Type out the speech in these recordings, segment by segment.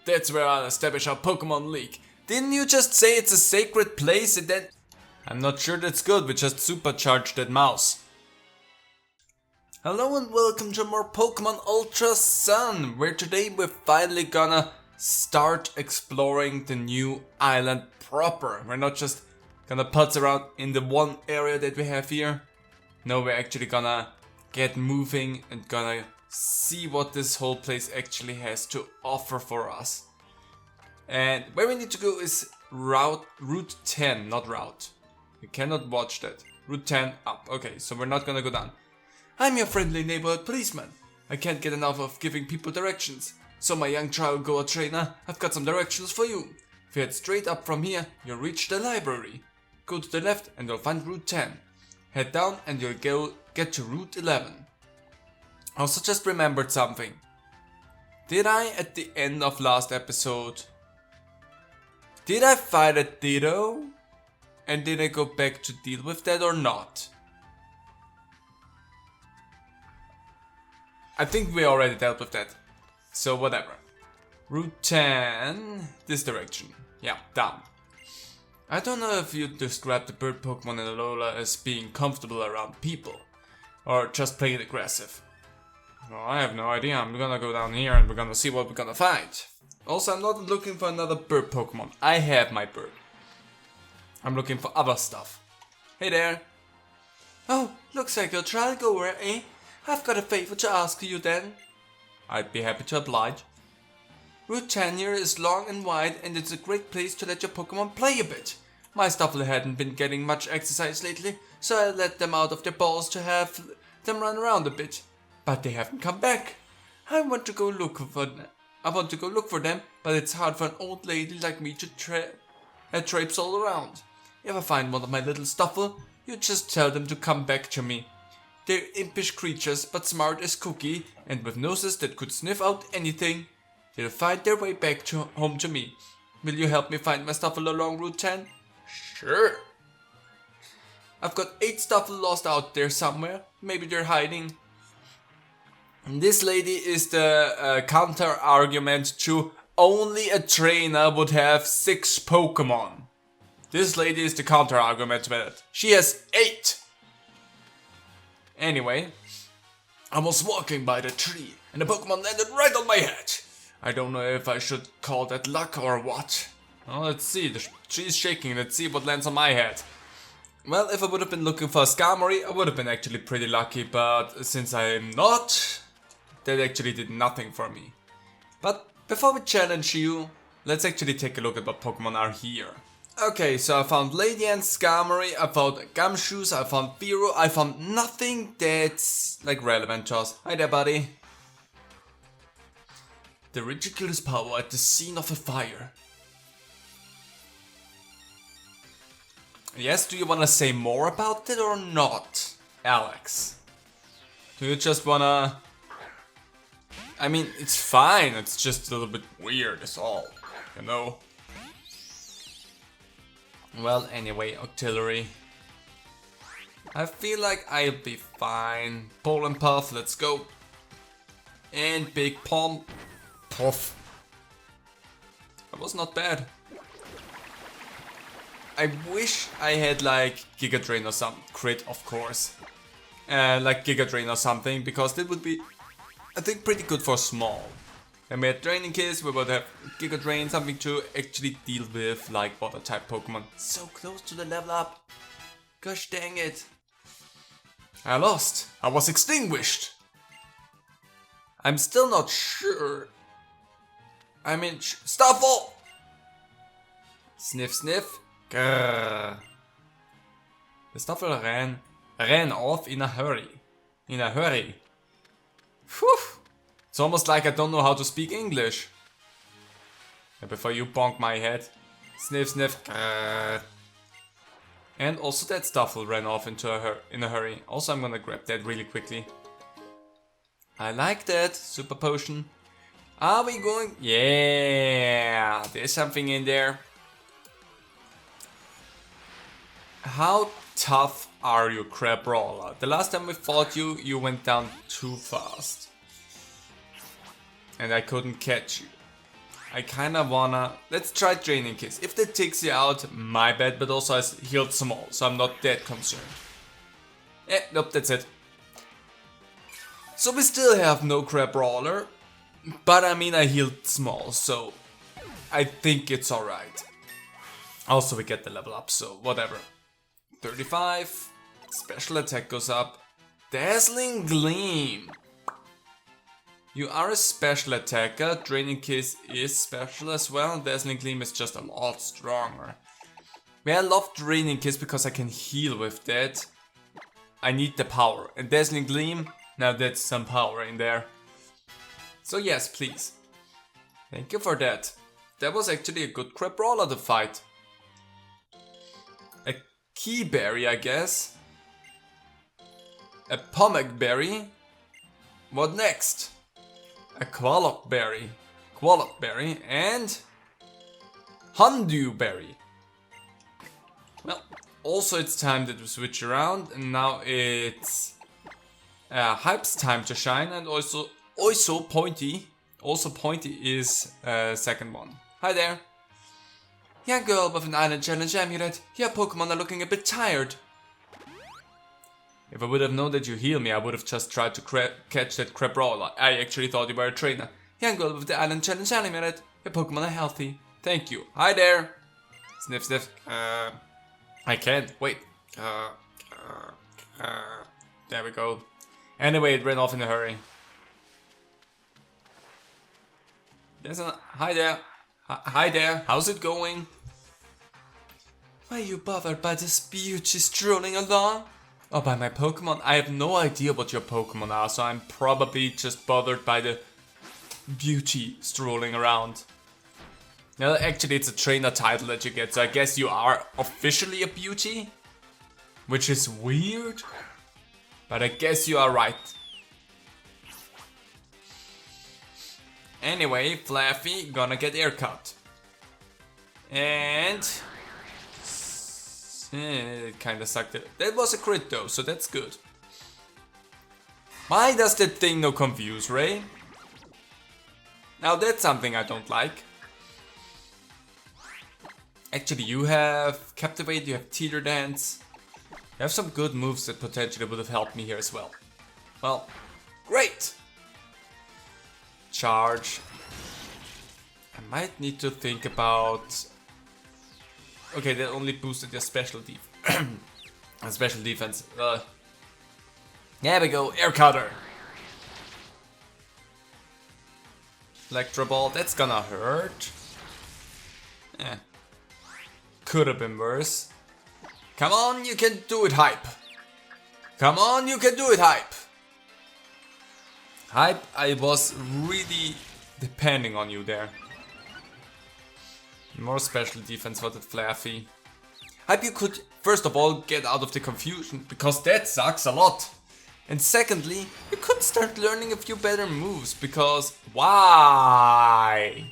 That's where I'll establish our Pokemon League. Didn't you just say it's a sacred place and then... I'm not sure that's good, we just supercharged that mouse. Hello and welcome to more Pokémon Ultra Sun, where today we're finally gonna start exploring the new island proper. We're not just gonna putz around in the one area that we have here. No, we're actually gonna get moving and gonna see what this whole place actually has to offer for us. And where we need to go is Route 10, not Route. You cannot watch that. Route 10 up. Okay, so we're not gonna go down. I'm your friendly neighborhood policeman. I can't get enough of giving people directions. So my young trial Goa trainer, I've got some directions for you. If you head straight up from here, you'll reach the library. Go to the left and you'll find Route 10. Head down and you'll get to Route 11. I also just remembered something. Did I, at the end of last episode, did I fight a Ditto? And did I go back to deal with that or not? I think we already dealt with that. So whatever. Route 10, this direction. Yeah, down. I don't know if you'd describe the bird Pokemon in Alola as being comfortable around people. Or just plain aggressive. Well, I have no idea. I'm gonna go down here and we're gonna see what we're gonna find. Also, I'm not looking for another bird Pokemon. I have my bird. I'm looking for other stuff. Hey there. Oh, looks like you're a trial goer, eh? I've got a favor to ask you then. I'd be happy to oblige. Route 10 here is long and wide and it's a great place to let your Pokemon play a bit. My Stuffle hadn't been getting much exercise lately, so I let them out of their balls to have them run around a bit. But they haven't come back. I want to go look for them, but it's hard for an old lady like me to traipse all around. If I find one of my little Stuffle, you just tell them to come back to me. They're impish creatures, but smart as cookie, and with noses that could sniff out anything. They'll find their way back home to me. Will you help me find my Stuffle along Route 10? Sure. I've got 8 Stuffle lost out there somewhere. Maybe they're hiding. And this lady is the counter argument to only a trainer would have 6 Pokemon. This lady is the counter argument to that. She has 8. Anyway, I was walking by the tree and the Pokemon landed right on my head. I don't know if I should call that luck or what. Well, let's see, the tree is shaking, let's see what lands on my head. Well, if I would have been looking for a Skarmory, I would have been actually pretty lucky, but since I am not, that actually did nothing for me. But before we challenge you, let's actually take a look at what Pokemon are here. Okay, so I found Lady and Skarmory, I found Gumshoes, I found Biro, I found nothing that's like relevant to us. Hi there, buddy. The ridiculous power at the scene of a fire. Yes, do you wanna say more about it or not, Alex? Do you just wanna... I mean, it's fine, it's just a little bit weird, is all, you know? Well, anyway, Octillery. I feel like I'll be fine. Pollen Puff, let's go. And Big Palm Puff. That was not bad. I wish I had like Giga Drain or some crit, of course. Like Giga Drain or something, because that would be, I think, pretty good for small. And we had Draining Kiss, we would have Giga Drain, something to actually deal with like water type Pokemon. So close to the level up. Gosh dang it. I lost. I was extinguished. I'm still not sure. I mean, Stuffle! Sniff sniff. Grrr. The Stuffle ran off in a hurry. Whew. It's almost like I don't know how to speak English. And before you bonk my head. Sniff sniff. Grrr. And also that Stuffle ran off in a hurry. Also, I'm gonna grab that really quickly. I like that. Super Potion. Are we going? Yeah, there's something in there. How tough are you, Crabrawler? The last time we fought you, you went down too fast. And I couldn't catch you. I kinda wanna... Let's try Draining Kiss. If that takes you out, my bad, but also I healed small, so I'm not that concerned. Nope, that's it. So we still have no Crab Brawler, but I mean I healed small, so I think it's alright. Also we get the level up, so whatever. 35, special attack goes up. Dazzling Gleam. You are a special attacker, Draining Kiss is special as well, Dazzling Gleam is just a lot stronger. I love Draining Kiss because I can heal with that. I need the power, and Dazzling Gleam, now that's some power in there. So yes, please. Thank you for that. That was actually a good Crab Brawler to fight. A Key Berry, I guess. A Pomac Berry. What next? A Qualock Berry, and Hondew Berry. Well, also it's time that we switch around, and now it's Hype's time to shine, and also Pointy. Also Pointy is second one. Hi there. Young girl with an island challenge amulet. Your Pokemon are looking a bit tired. If I would have known that you heal me, I would have just tried to catch that Crab Brawler. I actually thought you were a trainer. Young girl with the island challenge amulet. Your Pokemon are healthy. Thank you. Hi there. Sniff, sniff. I can't. Wait. There we go. Anyway, it ran off in a hurry. Hi there. Hi there. How's it going? Why are you bothered by this beauty strolling along? Or by my Pokemon? I have no idea what your Pokemon are, so I'm probably just bothered by the beauty strolling around. Well, actually it's a trainer title that you get, so I guess you are officially a beauty? Which is weird, but I guess you are right. Anyway, Fluffy gonna get haircut. And... it kinda sucked. That was a crit though, so that's good. Why does that thing no confuse, Ray? Now that's something I don't like. Actually, you have Captivate, you have Teeter Dance. You have some good moves that potentially would have helped me here as well. Well, great! Charge. I might need to think about... Okay, that only boosted your special special defense. There we go, Air Cutter. Electro Ball, that's gonna hurt. Could have been worse. Come on, you can do it, Hype. Come on, you can do it, Hype. Hype, I was really depending on you there. More special defense for that Fluffy. Hype, you could first of all get out of the confusion, because that sucks a lot. And secondly, you could start learning a few better moves, because why?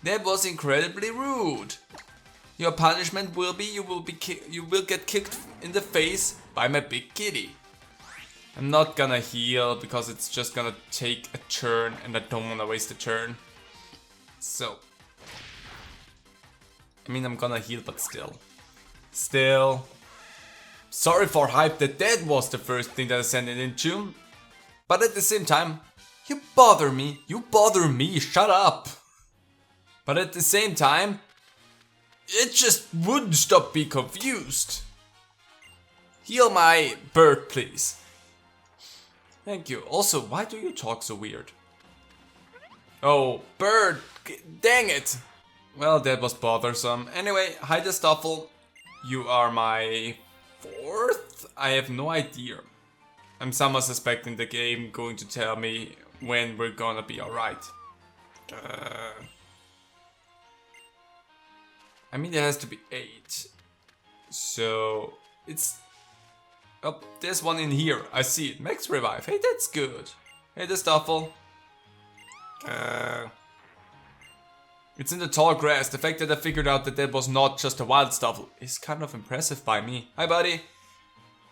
That was incredibly rude. Your punishment will be you will get kicked in the face by my big kitty. I'm not gonna heal because it's just gonna take a turn and I don't wanna waste a turn. So, I mean I'm gonna heal, but still. Sorry for Hype that was the first thing that I sent it into. But at the same time, you bother me, shut up. But at the same time, it just wouldn't stop being confused. Heal my bird, please. Thank you. Also, why do you talk so weird? Oh, bird! Dang it! Well, that was bothersome. Anyway, hi the Stuffle. You are my 4th? I have no idea. I'm somehow suspecting the game going to tell me when we're gonna be alright. I mean, there has to be 8. So, it's... Oh, there's one in here. I see it. Max Revive. Hey, that's good. Hey, the Stuffle. It's in the tall grass. The fact that I figured out that was not just a wild Stuffle is kind of impressive by me. Hi, buddy.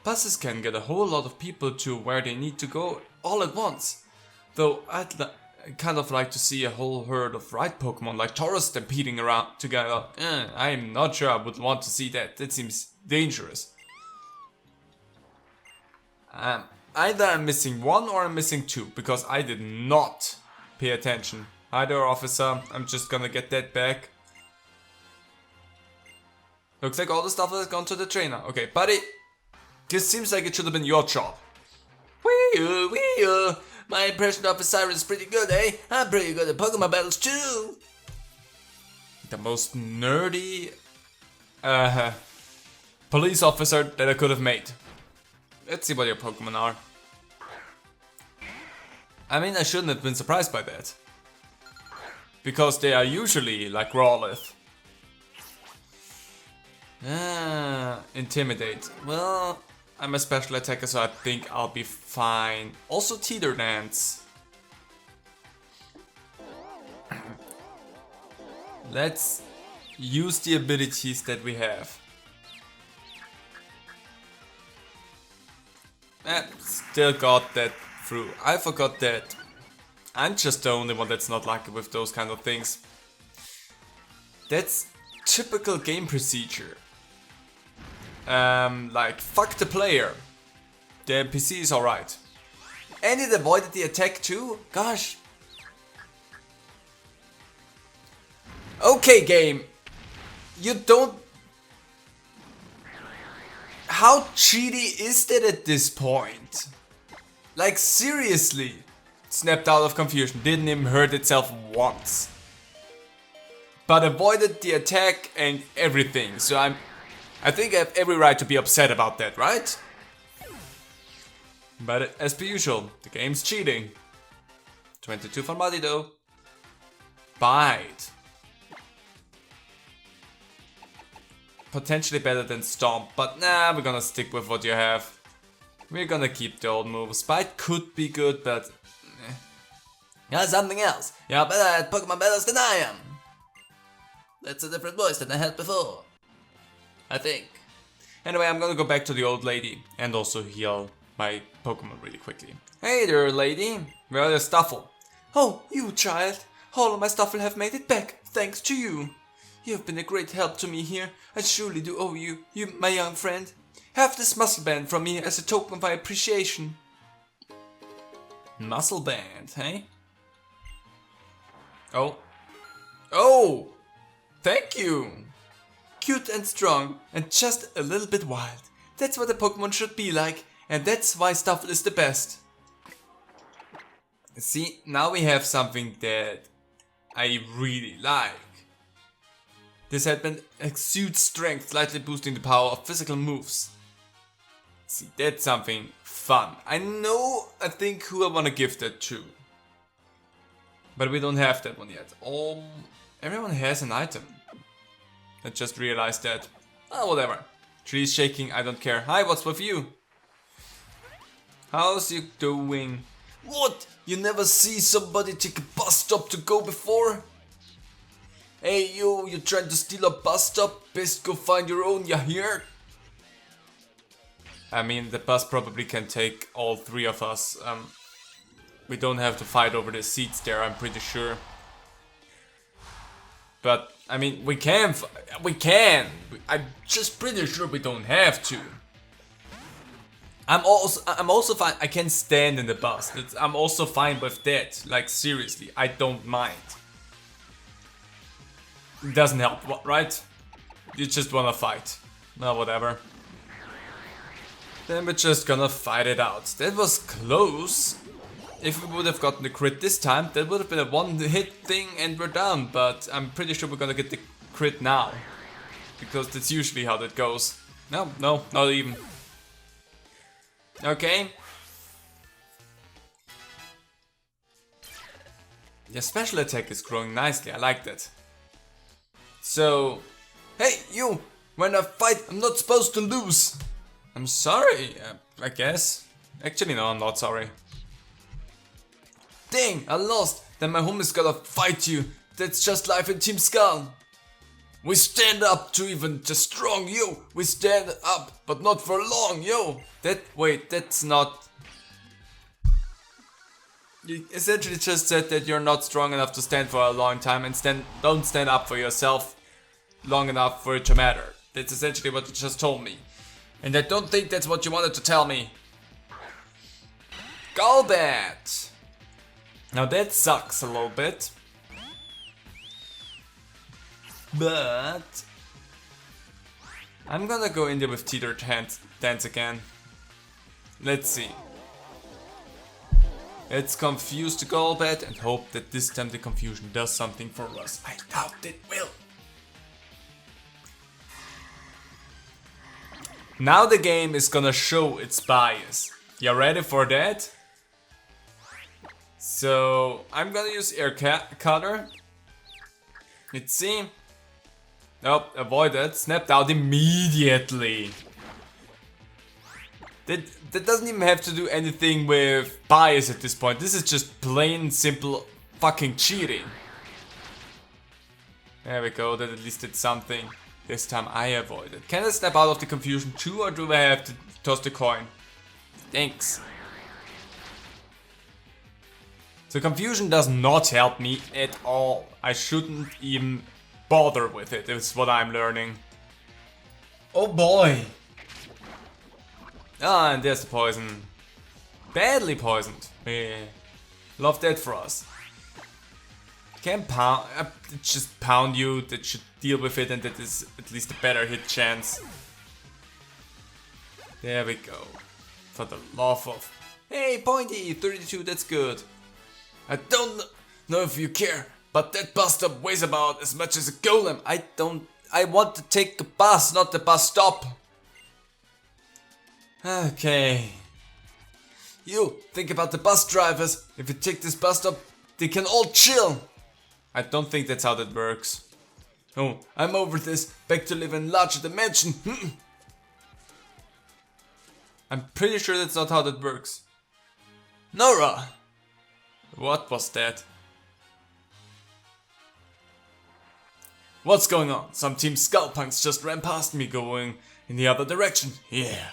Buses can get a whole lot of people to where they need to go all at once. Though kind of like to see a whole herd of right Pokemon like Tauros stampeding around together. I'm not sure I would want to see that. That seems dangerous. Either I'm missing one or I'm missing two, because I did not pay attention. Hi there, officer. I'm just gonna get that back. Looks like all the stuff has gone to the trainer. Okay, buddy. This seems like it should have been your job. Wee-oo. My impression of a siren is pretty good, eh? I'm pretty good at Pokemon battles too. The most nerdy police officer that I could have made. Let's see what your Pokemon are. I mean, I shouldn't have been surprised by that. Because they are usually like Growlithe. Intimidate. Well, I'm a special attacker, so I think I'll be fine. Also Teeter Dance. Let's use the abilities that we have. Still got that through. I forgot that. I'm just the only one that's not lucky with those kind of things. That's typical game procedure. Like, fuck the player. The NPC is alright. And it avoided the attack too? Gosh. Okay, game. You don't... How cheaty is that at this point? Like, seriously. Snapped out of confusion. Didn't even hurt itself once. But avoided the attack and everything. So I think I have every right to be upset about that, right? But as per usual, the game's cheating. 22 for Muddy though. Bite. Potentially better than Stomp, but nah, we're gonna stick with what you have. We're gonna keep the old moves. Bite could be good, but... Yeah, something else. You're better at Pokemon battles than I am. That's a different voice than I had before. I think. Anyway, I'm gonna go back to the old lady and also heal my Pokemon really quickly. Hey there, lady. Where's your Stuffle? Oh, you child. All of my Stuffle have made it back, thanks to you. You have been a great help to me here. I surely do owe you, my young friend. Have this muscle band from me as a token of my appreciation. Muscle band, hey? Oh! Thank you! Cute and strong, and just a little bit wild. That's what a Pokemon should be like, and that's why Stuffle is the best. See, now we have something that I really like. This headband exudes strength, slightly boosting the power of physical moves. See, that's something fun. I think who I want to give that to. But we don't have that one yet. Everyone has an item. I just realized that. Oh, whatever. Trees shaking, I don't care. Hi, what's with you? How's you doing? What? You never see somebody take a bus stop to go before? Hey you trying to steal a bus stop? Best go find your own, you hear? I mean, the bus probably can take all three of us. We don't have to fight over the seats there, I'm pretty sure. But, I mean, we can. I'm just pretty sure we don't have to. I'm also fine. I can stand in the bus. I'm also fine with that. Like, seriously, I don't mind. It doesn't help, right? You just wanna fight. No, whatever. Then we're just gonna fight it out. That was close. If we would have gotten the crit this time, that would have been a one-hit thing and we're down. But I'm pretty sure we're gonna get the crit now. Because that's usually how that goes. No, not even. Okay. Your special attack is growing nicely, I like that. So, hey you! When I fight, I'm not supposed to lose! I'm sorry, I guess. Actually no, I'm not sorry. Dang, I lost! Then my homie's gotta fight you! That's just life in Team Skull! We stand up to even the strong, yo! We stand up, but not for long, yo! Wait, that's not... You essentially just said that you're not strong enough to stand for a long time and don't stand up for yourself long enough for it to matter. That's essentially what you just told me. And I don't think that's what you wanted to tell me. Golbat! Now that sucks a little bit. But I'm gonna go in there with Teeter Dance again. Let's see. Let's confuse the Golbat and hope that this time the confusion does something for us. I doubt it will. Now the game is gonna show its bias. You ready for that? So I'm gonna use Air Cutter. Let's see. Nope, avoided. Snapped out immediately. That doesn't even have to do anything with bias at this point. This is just plain simple fucking cheating. There we go, that at least did something. This time I avoided. Can I snap out of the confusion too, or do I have to toss the coin? Thanks. So confusion does not help me at all. I shouldn't even bother with it, is what I'm learning. Oh boy! Ah, and there's the poison. Badly poisoned. Yeah. Love that for us. Can just pound you, that should deal with it, and that is at least a better hit chance. There we go. For the love of... Hey, Pointy! 32, that's good. I don't know if you care, but that bus stop weighs about as much as a golem. I want to take the bus, not the bus stop. Okay. You, think about the bus drivers. If you take this bus stop, they can all chill. I don't think that's how that works. Oh, I'm over this. Back to live in larger dimension. I'm pretty sure that's not how that works. Nora! What was that? What's going on? Some Team Skullpunks just ran past me going in the other direction. Yeah.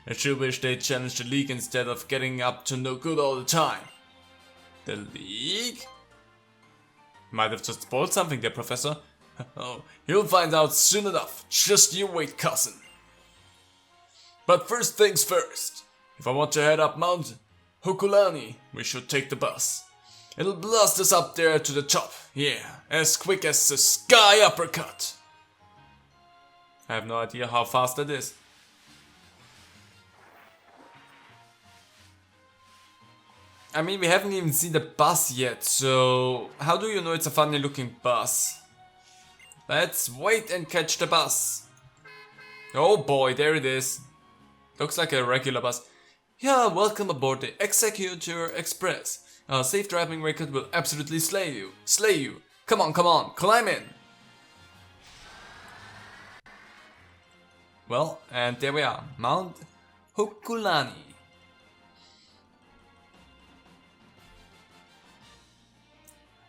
I sure wish they'd challenge the League instead of getting up to no good all the time. The League? Might have just spoiled something there, Professor. Oh, you'll find out soon enough. Just you wait, cousin. But first things first. If I want to head up Mount Hokulani, we should take the bus. It'll blast us up there to the top. Yeah, as quick as a sky uppercut. I have no idea how fast that is. I mean, we haven't even seen the bus yet, so how do you know it's a funny looking bus? Let's wait and catch the bus. Oh boy, there it is. Looks like a regular bus. Yeah, welcome aboard the Executor Express. Our safe driving record will absolutely slay you. Slay you. Come on, climb in. Well, and there we are, Mount Hokulani.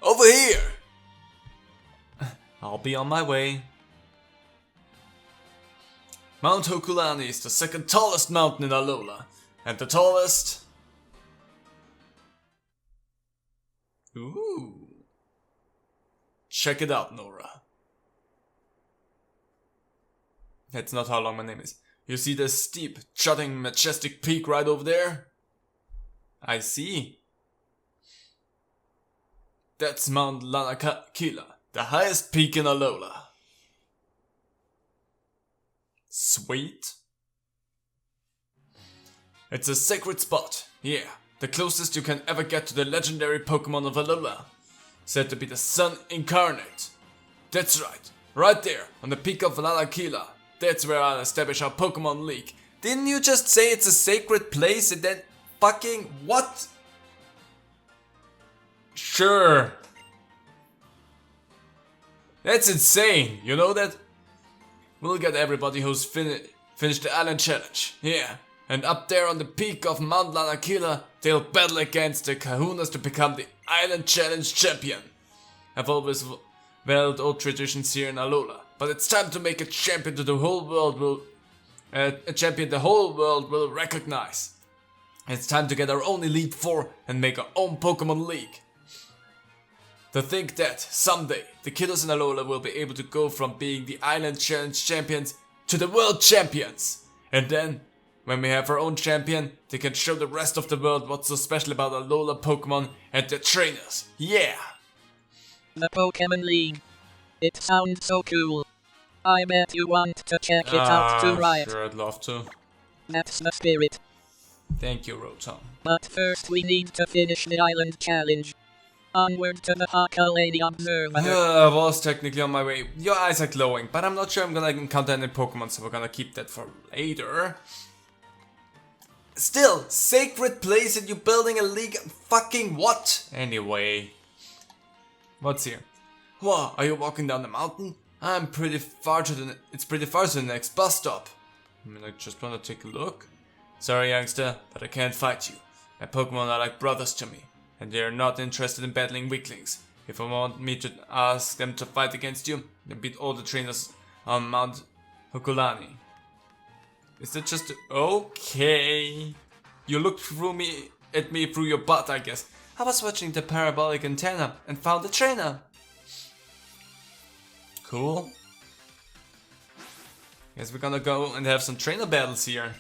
Over here! I'll be on my way. Mount Hokulani is the second tallest mountain in Alola. And the tallest... Ooh. Check it out, Nora. That's not how long my name is. You see the steep, jutting, majestic peak right over there? I see. That's Mount Lanakila, the highest peak in Alola. Sweet. It's a sacred spot, yeah, the closest you can ever get to the legendary Pokémon of Alola. Said to be the Sun Incarnate. That's right there, on the peak of Lanakila. That's where I'll establish our Pokémon League. Didn't you just say it's a sacred place and then fucking what? Sure. That's insane, you know that? We'll get everybody who's finished the Island Challenge, yeah. And up there on the peak of Mount Lanakila, they'll battle against the Kahunas to become the Island Challenge champion. I've always valued old traditions here in Alola, but it's time to make a champion the whole world will recognize. It's time to get our own Elite Four and make our own Pokemon League. To think that someday the kiddos in Alola will be able to go from being the Island Challenge champions to the World Champions. And then, when we have our own champion, they can show the rest of the world what's so special about Alola Pokemon and their trainers. Yeah! The Pokemon League. It sounds so cool. I bet you want to check it out too, right? Sure, I'd love to. That's the spirit. Thank you, Rotom. But first we need to finish the Island Challenge. Onward to the Haka Lady Observatory. I was technically on my way. Your eyes are glowing, but I'm not sure I'm gonna encounter any Pokemon, so we're gonna keep that for later. Still, sacred place and you building a league? Fucking what? Anyway. What's here? What, are you walking down the mountain? It's pretty far to the next bus stop. I mean, I just wanna take a look. Sorry, youngster, but I can't fight you. My Pokemon are like brothers to me, and they are not interested in battling weaklings. If you want me to ask them to fight against you, then beat all the trainers on Mount Hokulani. Is that just okay? You looked at me through your butt, I guess. I was watching the parabolic antenna and found a trainer. Cool. Guess we're gonna go and have some trainer battles here.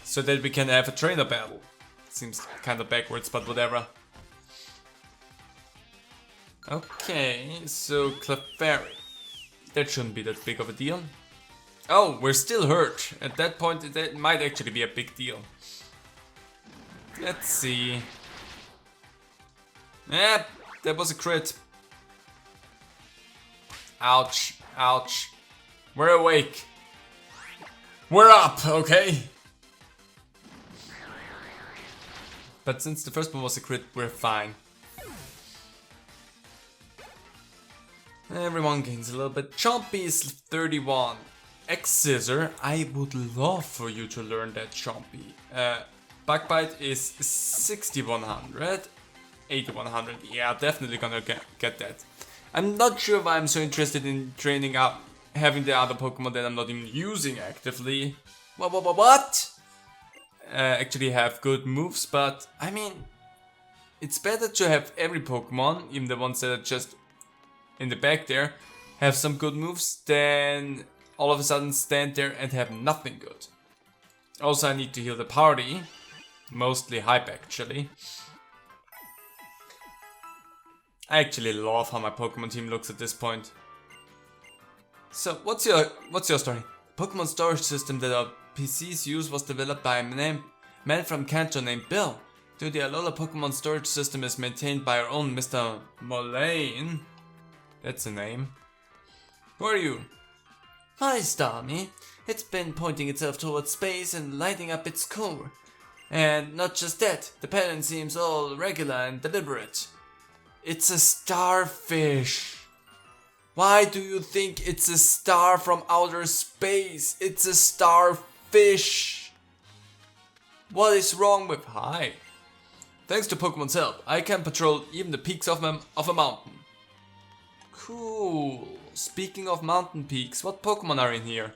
So that we can have a trainer battle. Seems kinda backwards, but whatever. Okay, so Clefairy. That shouldn't be that big of a deal. Oh, we're still hurt. At that point, that might actually be a big deal. Let's see. That was a crit. Ouch, ouch. We're awake. We're up, okay? But since the first one was a crit, we're fine. Everyone gains a little bit. Chompy is 31. X-Scissor, I would love for you to learn that, Chompy. Bug-Bite is 6100. 8100, yeah, definitely gonna get that. I'm not sure if I'm so interested in training up, having the other Pokemon that I'm not even using actively. What? Actually have good moves, but I mean, it's better to have every Pokemon, even the ones that are just in the back there, have some good moves than all of a sudden stand there and have nothing good. Also, I need to heal the party, mostly hype actually. I actually love how my Pokemon team looks at this point. So, what's your story? Pokemon storage system that our PCs use was developed by a man from Kanto named Bill. The Alola Pokemon storage system is maintained by our own Mr. Mullane. That's a name. Who are you? Hi, Starmie. It's been pointing itself towards space and lighting up its core. And not just that, the pattern seems all regular and deliberate. It's a starfish. Why do you think it's a star from outer space? It's a starfish. What is wrong with... Hi. Thanks to Pokemon's help, I can patrol even the peaks of a mountain. Cool. Speaking of mountain peaks, what Pokemon are in here?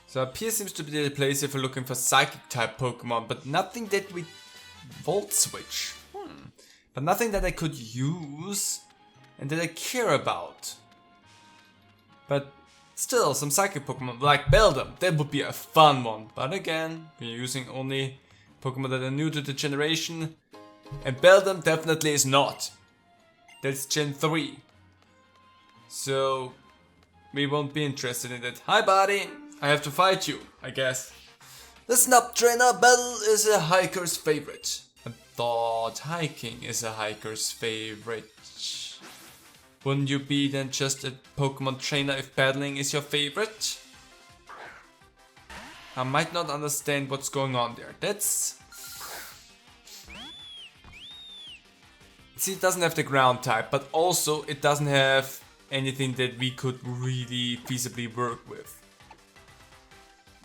So up here seems to be the place if we're looking for Psychic type Pokemon, but nothing that we Volt Switch. But nothing that I could use and that I care about. But still, some Psychic Pokemon like Beldum, that would be a fun one. But again, we're using only Pokemon that are new to the generation. And Beldum definitely is not. That's Gen 3. So, we won't be interested in it. Hi buddy, I have to fight you, I guess. The Snub Trainer battle is a hiker's favorite. I thought hiking is a hiker's favorite. Wouldn't you be then just a Pokemon trainer if battling is your favorite? I might not understand what's going on there. That's... See, it doesn't have the ground type, but also it doesn't have anything that we could really feasibly work with.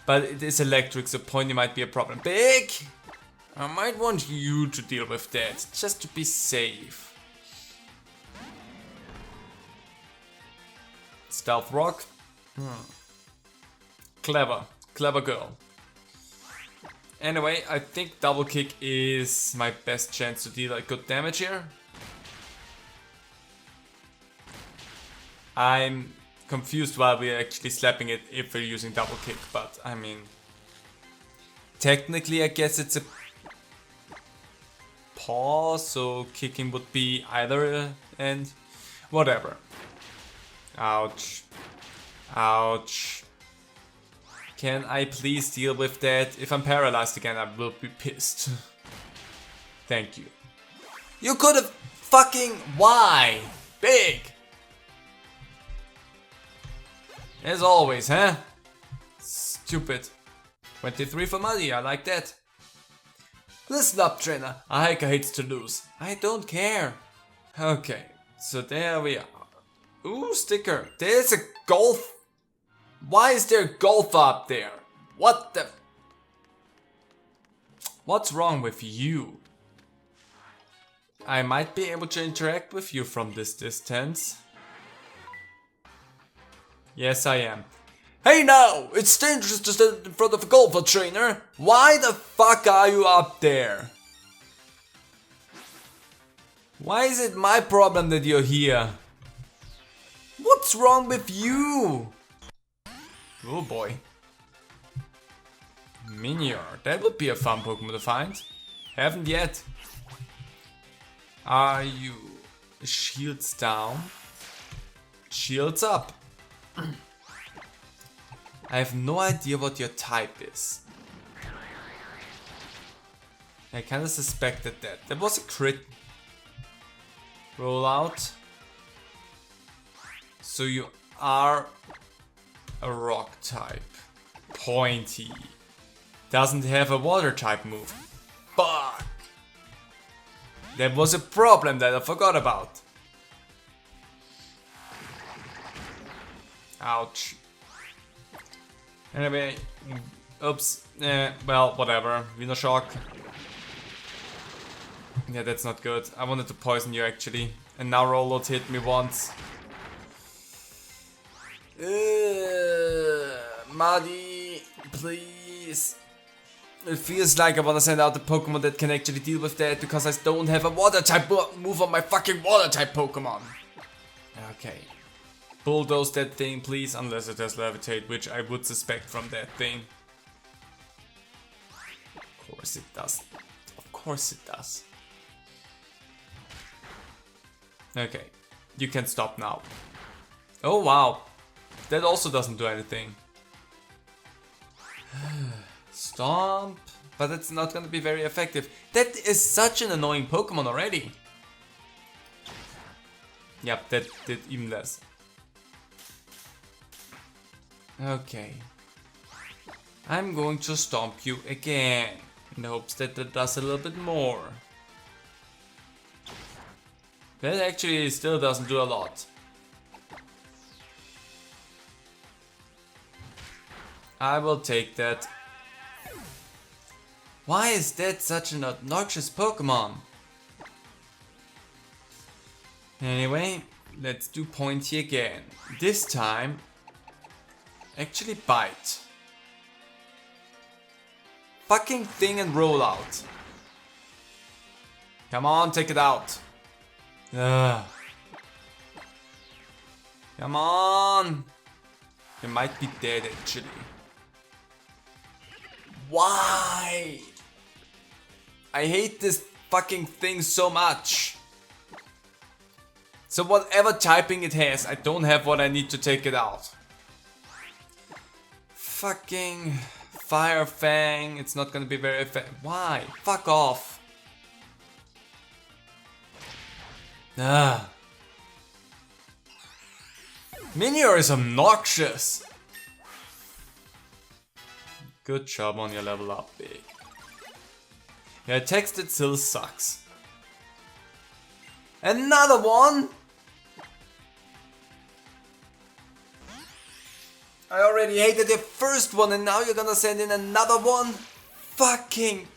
But it is electric, so Pony might be a problem. Big! I might want you to deal with that, just to be safe. Stealth Rock? Clever. Clever girl. Anyway, I think double kick is my best chance to deal like good damage here. I'm confused why we're actually slapping it if we're using double kick, but I mean, technically I guess it's a paw, so kicking would be either end. Whatever. Ouch. Ouch. Can I please deal with that? If I'm paralyzed again, I will be pissed. Thank you. You could have fucking... Why? Big! As always, huh? Stupid. 23 for money, I like that. Listen up, trainer. A hiker hates to lose. I don't care. Okay, so there we are. Ooh, sticker. There's a golf. Why is there golf up there? What the... What's wrong with you? I might be able to interact with you from this distance. Yes, I am. Hey now! It's dangerous to stand in front of a golfer, trainer! Why the fuck are you up there? Why is it my problem that you're here? What's wrong with you? Oh boy. Minior, that would be a fun Pokemon to find. Haven't yet. Are you... Shields down? Shields up. I have no idea what your type is. I kinda suspected that. That was a crit. Roll out. So you are a rock type. Pointy. Doesn't have a water type move. Fuck. That was a problem that I forgot about. Ouch. Anyway, oops. Well, whatever. Venoshock. Yeah, that's not good. I wanted to poison you actually. And now Rollout hit me once. Muddy, please. It feels like I wanna send out a Pokemon that can actually deal with that because I don't have a water type move on my fucking water type Pokemon. Okay. Bulldoze that thing, please, unless it has Levitate, which I would suspect from that thing. Of course it does. Of course it does. Okay, you can stop now. Oh wow, that also doesn't do anything. Stomp, but it's not gonna be very effective. That is such an annoying Pokemon already. Yep, that did even less. Okay. I'm going to stomp you again, in hopes that that does a little bit more. That actually still doesn't do a lot. I will take that. Why is that such an obnoxious Pokemon? Anyway, let's do Pointy again. This time, actually bite. Fucking thing and roll out. Come on, take it out. Ugh. Come on. You might be dead actually. Why? I hate this fucking thing so much. So whatever typing it has, I don't have what I need to take it out. Fucking Fire Fang, it's not gonna be very effective. Why? Fuck off. Ah. Minior is obnoxious. Good job on your level up, Big. Yeah, text it still sucks. Another one? I already hated the first one and now you're gonna send in another one? Fucking...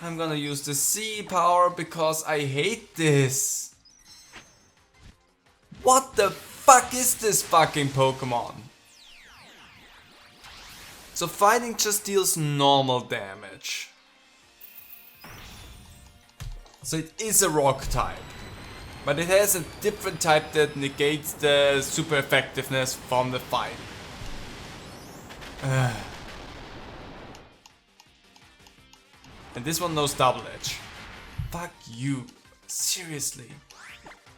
I'm gonna use the C power because I hate this. What the fuck is this fucking Pokemon? So fighting just deals normal damage. So it is a rock type. But it has a different type that negates the super effectiveness from the fight. And this one knows double edge. Fuck you. Seriously.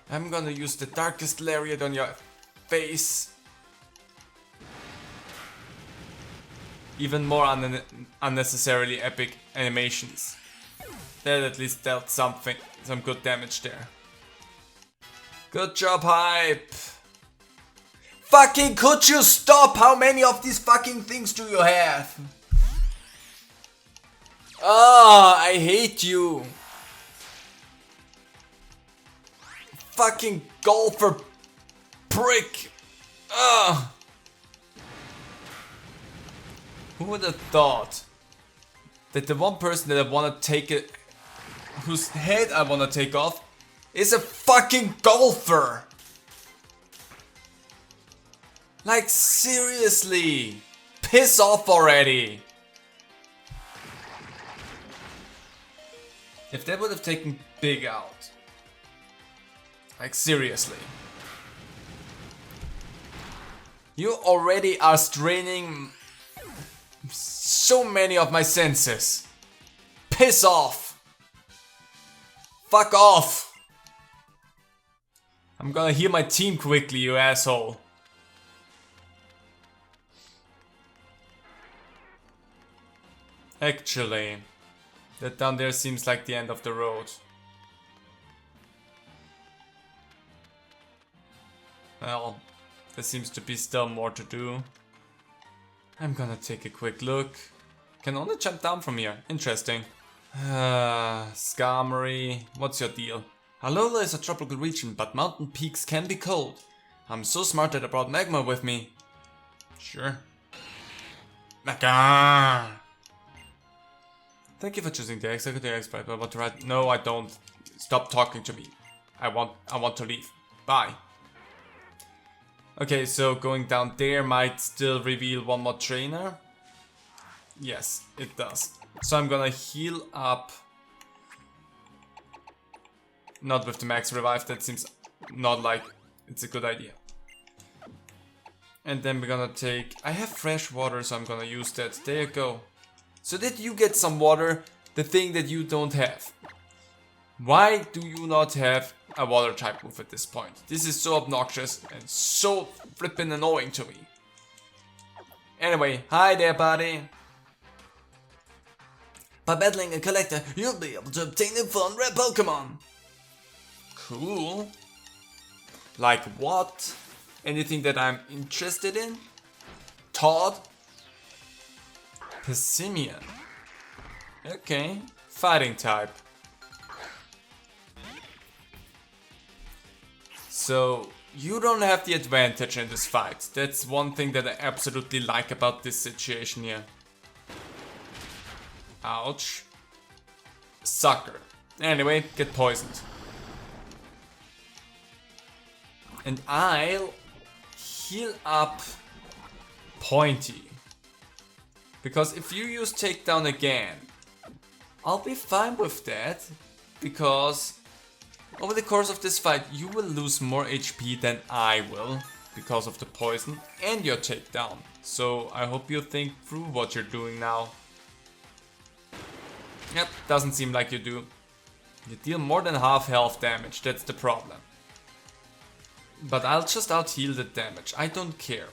I'm gonna use the darkest lariat on your face. Even more unnecessarily epic animations. That at least dealt some good damage there. Good job, Hype. Fucking could you stop? How many of these fucking things do you have? Oh, I hate you. Fucking golfer prick. Ugh. Who would have thought that the one person that I wanna take it, whose head I wanna take off, is a fucking golfer? Like seriously, piss off already. If that would have taken Big out, like seriously. You already are straining so many of my senses. Piss off. Fuck off. I'm gonna heal my team quickly, you asshole. Actually, that down there seems like the end of the road. Well, there seems to be still more to do. I'm gonna take a quick look. Can only jump down from here. Interesting. Skarmory, what's your deal? Alola is a tropical region, but mountain peaks can be cold. I'm so smart that I brought magma with me. Sure. Magma. Thank you for choosing the executive expert, but what to write? No, I don't. Stop talking to me. I want to leave. Bye. Okay, so going down there might still reveal one more trainer. Yes, it does. So I'm gonna heal up. Not with the max revive, that seems not like it's a good idea. And then we're gonna take... I have fresh water, so I'm gonna use that. There you go. So that you get some water, the thing that you don't have. Why do you not have a water type move at this point? This is so obnoxious and so flippin' annoying to me. Anyway, hi there, buddy. By battling a collector, you'll be able to obtain a fun rare Pokémon. Cool. Like what? Anything that I'm interested in? Todd? Pessimian. Okay, fighting type. So, you don't have the advantage in this fight. That's one thing that I absolutely like about this situation here. Ouch. Sucker. Anyway, get poisoned. And I'll heal up Pointy. Because if you use takedown again, I'll be fine with that. Because over the course of this fight, you will lose more HP than I will. Because of the poison and your takedown. So I hope you think through what you're doing now. Yep, doesn't seem like you do. You deal more than half health damage, that's the problem. But I'll just out-heal the damage, I don't care.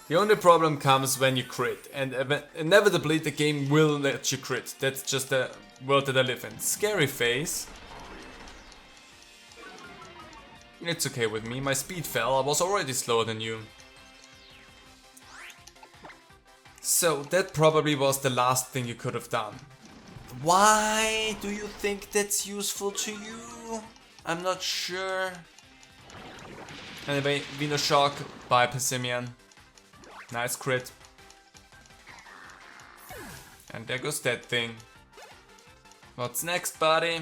The only problem comes when you crit, and inevitably the game will let you crit. That's just the world that I live in. Scary face. It's okay with me, my speed fell, I was already slower than you. So that probably was the last thing you could have done. Why do you think that's useful to you? I'm not sure. Anyway, Venoshock by Pessimian. Nice crit. And there goes that thing. What's next, buddy?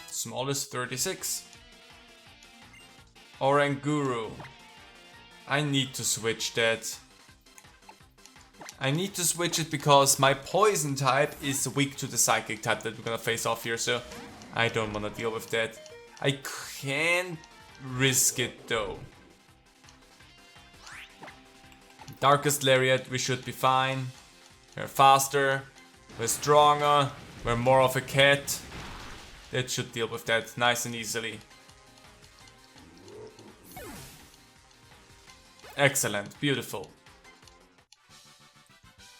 Smallest 36. Oranguru. I need to switch that. I need to switch it because my poison type is weak to the psychic type that we're gonna face off here, so I don't wanna deal with that. I can't risk it though. Darkest Lariat, we should be fine. We're faster, we're stronger, we're more of a cat. That should deal with that nice and easily. Excellent, beautiful.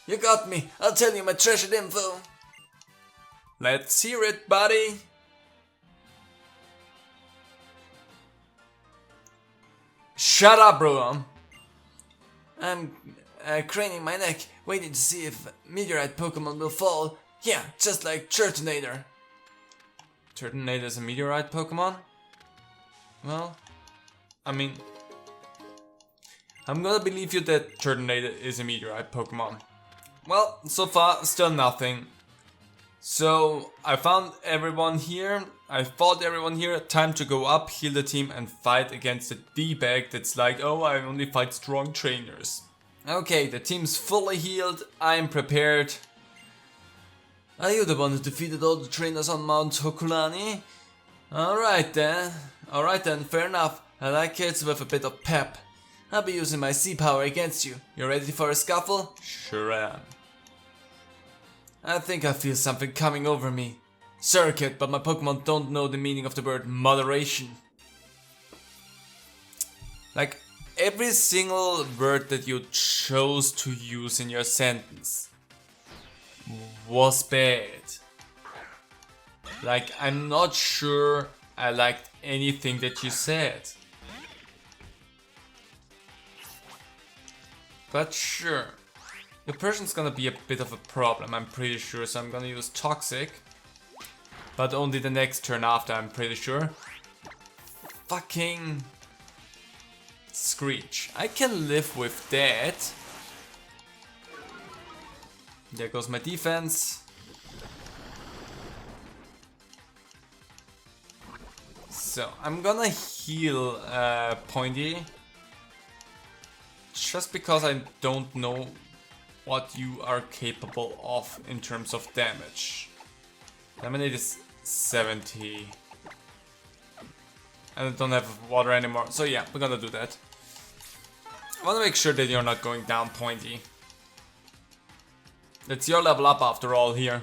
You got me. I'll tell you my treasured info. Let's hear it, buddy. Shut up, bro. I'm craning my neck, waiting to see if meteorite Pokemon will fall. Yeah, just like Turtonator. Turtonator is a meteorite Pokemon? Well, I mean, I'm gonna believe you that Turtonator is a meteorite Pokemon. Well, so far, still nothing. So, I found everyone here, I fought everyone here, time to go up, heal the team and fight against the D-bag that's like, oh, I only fight strong trainers. Okay, the team's fully healed, I'm prepared. Are you the one who defeated all the trainers on Mount Hokulani? Alright then, fair enough. I like kids with a bit of pep. I'll be using my C-power against you. You ready for a scuffle? Sure am. I think I feel something coming over me. Circuit, but my Pokemon don't know the meaning of the word moderation. Like, every single word that you chose to use in your sentence was bad. Like, I'm not sure I liked anything that you said. But sure. Your person's gonna be a bit of a problem, I'm pretty sure, so I'm gonna use Toxic. But only the next turn after, I'm pretty sure. Fucking Screech. I can live with that. There goes my defense. So, I'm gonna heal Pointy. Just because I don't know what you are capable of in terms of damage. Lemonade is 70. And I don't have water anymore, so yeah, we're gonna do that. I wanna make sure that you're not going down, Pointy. It's your level up after all here.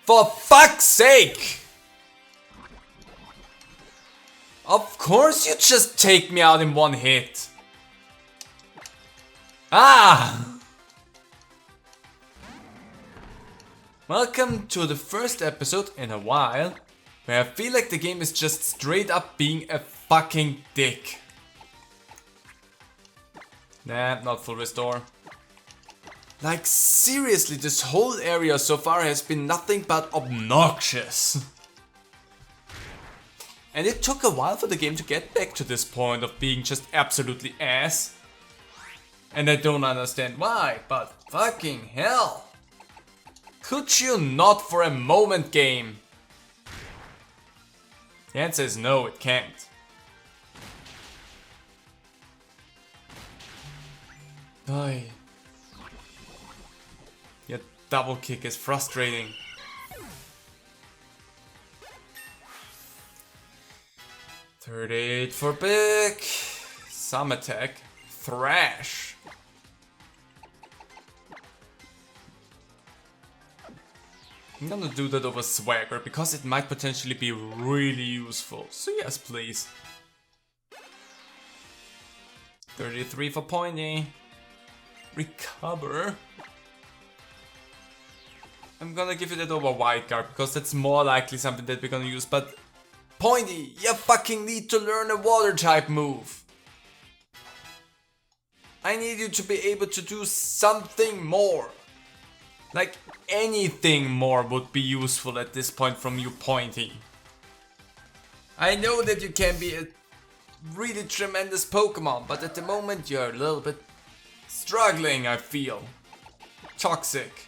For fuck's sake! Of course you just take me out in one hit. Ah! Welcome to the first episode in a while where I feel like the game is just straight up being a fucking dick. Nah, not full restore. Like seriously, this whole area so far has been nothing but obnoxious. And it took a while for the game to get back to this point of being just absolutely ass. And I don't understand why, but fucking hell. Could you not for a moment, game? The answer is no, it can't. Boy. Your double kick is frustrating. $38 for big. Some attack. Thrash. I'm gonna do that over Swagger because it might potentially be really useful. So yes, please. 33 for Pointy. Recover. I'm gonna give you that over Wild Guard because that's more likely something that we're gonna use, but Pointy, you fucking need to learn a water type move. I need you to be able to do something more. Like anything more would be useful at this point from you, Pointy. I know that you can be a really tremendous Pokemon, but at the moment you're a little bit struggling, I feel. Toxic.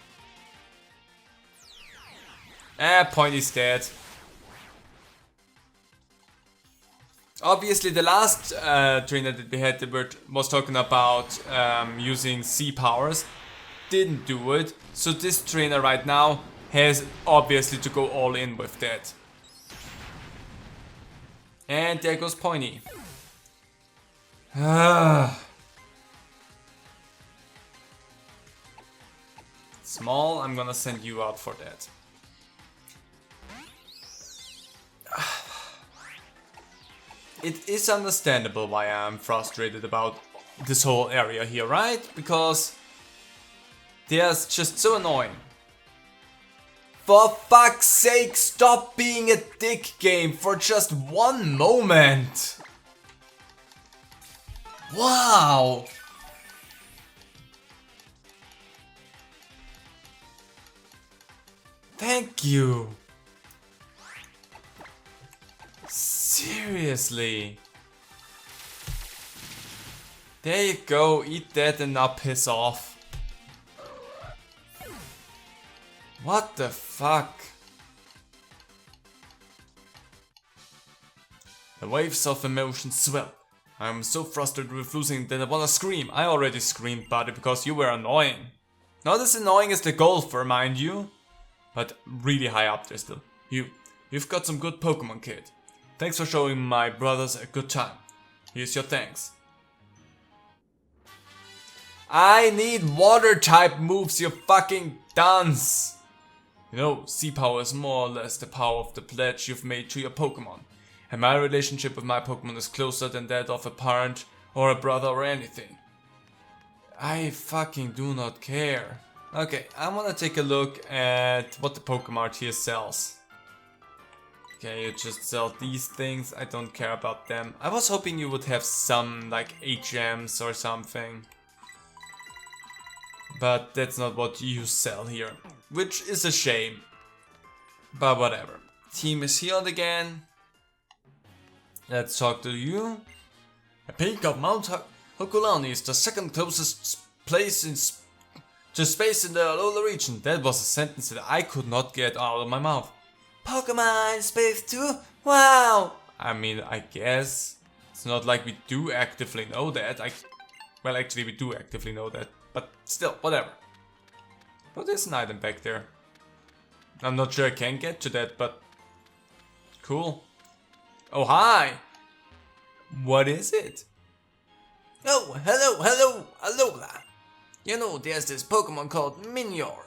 Ah, Pointy's dead. Obviously, the last trainer that we had that was talking about using sea powers didn't do it. So this trainer right now has obviously to go all in with that. And there goes Pointy. Small, I'm gonna send you out for that. It is understandable why I'm frustrated about this whole area here, right? Because they're just so annoying. For fuck's sake, stop being a dick game for just one moment! Wow! Thank you! Seriously? There you go, eat that and now piss off. What the fuck? The waves of emotion swell. I'm so frustrated with losing that I wanna scream. I already screamed, buddy, because you were annoying. Not as annoying as the golfer, mind you, but really high up there still. You've got some good Pokemon, kid. Thanks for showing my brothers a good time. Here's your thanks. I need water type moves, you fucking dunce! You know, sea power is more or less the power of the pledge you've made to your Pokemon. And my relationship with my Pokemon is closer than that of a parent or a brother or anything. I fucking do not care. Okay, I wanna take a look at what the Pokemart here sells. Okay, you just sell these things, I don't care about them. I was hoping you would have some like HMs or something. But that's not what you sell here, which is a shame. But whatever. Team is healed again. Let's talk to you. A peak of Mount Hokulani is the second closest place to space in the Alola region. That was a sentence that I could not get out of my mouth. Pokemon space too? Wow! I mean, I guess. It's not like we do actively know that. Well, actually we do actively know that. But still, whatever. Oh, there's an item back there. I'm not sure I can get to that, but cool. Oh, hi! What is it? Oh, hello, Alola! You know, there's this Pokemon called Minior.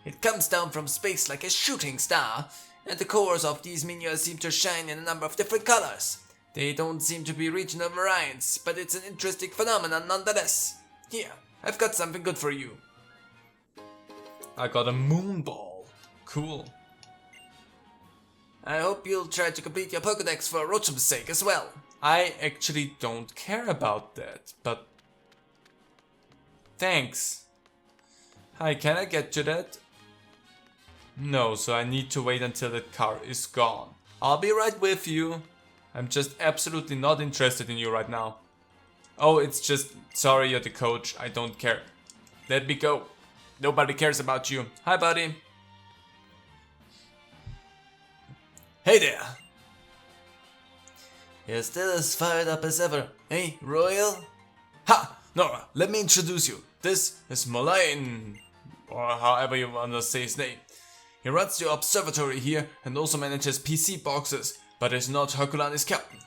It comes down from space like a shooting star, and the cores of these Miniors seem to shine in a number of different colors. They don't seem to be regional variants, but it's an interesting phenomenon nonetheless. Here, I've got something good for you. I got a moon ball. Cool. I hope you'll try to complete your Pokédex for Rochum's sake as well. I actually don't care about that, but thanks. Hi, can I get to that? No, so I need to wait until that car is gone. I'll be right with you. I'm just absolutely not interested in you right now. Oh, it's just, sorry, you're the coach, I don't care. Let me go. Nobody cares about you. Hi, buddy. Hey there. You're still as fired up as ever, hey, Royal? Ha! Nora, let me introduce you. This is Malayan, or however you want to say his name. He runs the observatory here and also manages PC boxes, but is not Hokulani's captain.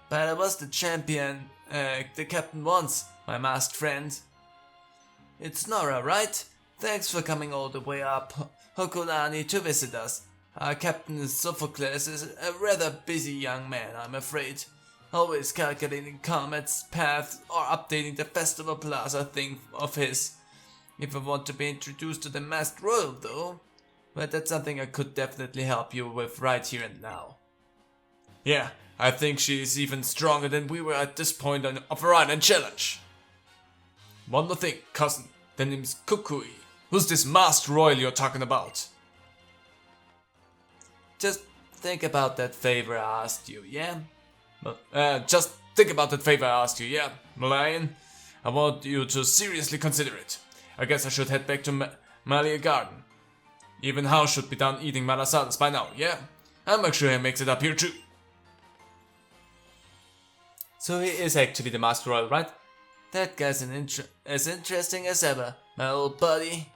But I was the champion, the captain once, my masked friend. It's Nora, right? Thanks for coming all the way up Hokulani to visit us. Our captain Sophocles is a rather busy young man, I'm afraid. Always calculating comets, paths, or updating the Festival Plaza thing of his. If I want to be introduced to the Masked Royal though, well, that's something I could definitely help you with right here and now. Yeah, I think she's even stronger than we were at this point of our island challenge. One more thing, cousin. The name's Kukui. Who's this Masked Royal you're talking about? Just think about that favor I asked you, yeah? Just think about that favor I asked you, yeah, Malayan? I want you to seriously consider it. I guess I should head back to Malia Garden. Even House should be done eating malasadas by now, yeah? I'll make sure he makes it up here too. So he is actually the Master Royal, right? That guy's as interesting as ever, my old buddy.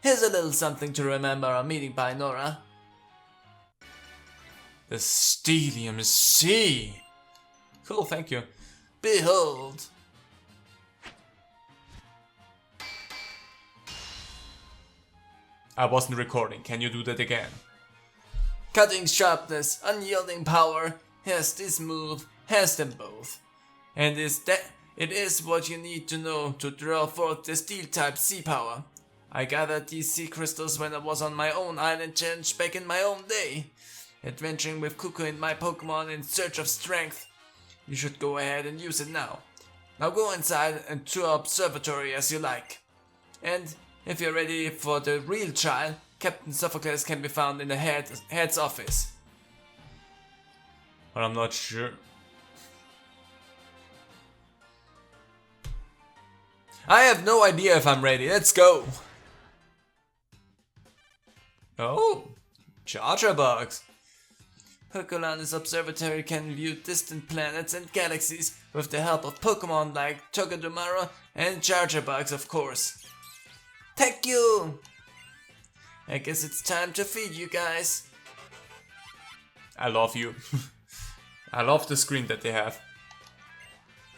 Here's a little something to remember our meeting by Nora. The Stellium Sea. Cool, thank you. Behold. I wasn't recording, can you do that again? Cutting sharpness, unyielding power. Here's this move, has them both. And it is what you need to know to draw forth the Steel-type sea power. I gathered these sea crystals when I was on my own island challenge back in my own day. Adventuring with Cuckoo and my Pokémon in search of strength. You should go ahead and use it now. Now go inside and tour observatory as you like. And if you're ready for the real trial, Captain Sophocles can be found in the head's office. But I'm not sure. I have no idea if I'm ready, let's go! Oh, Charger Bugs. Herculane's observatory can view distant planets and galaxies with the help of Pokémon like Togedemaru and Chargerbugs, of course. Thank you! I guess it's time to feed you guys. I love you. I love the screen that they have.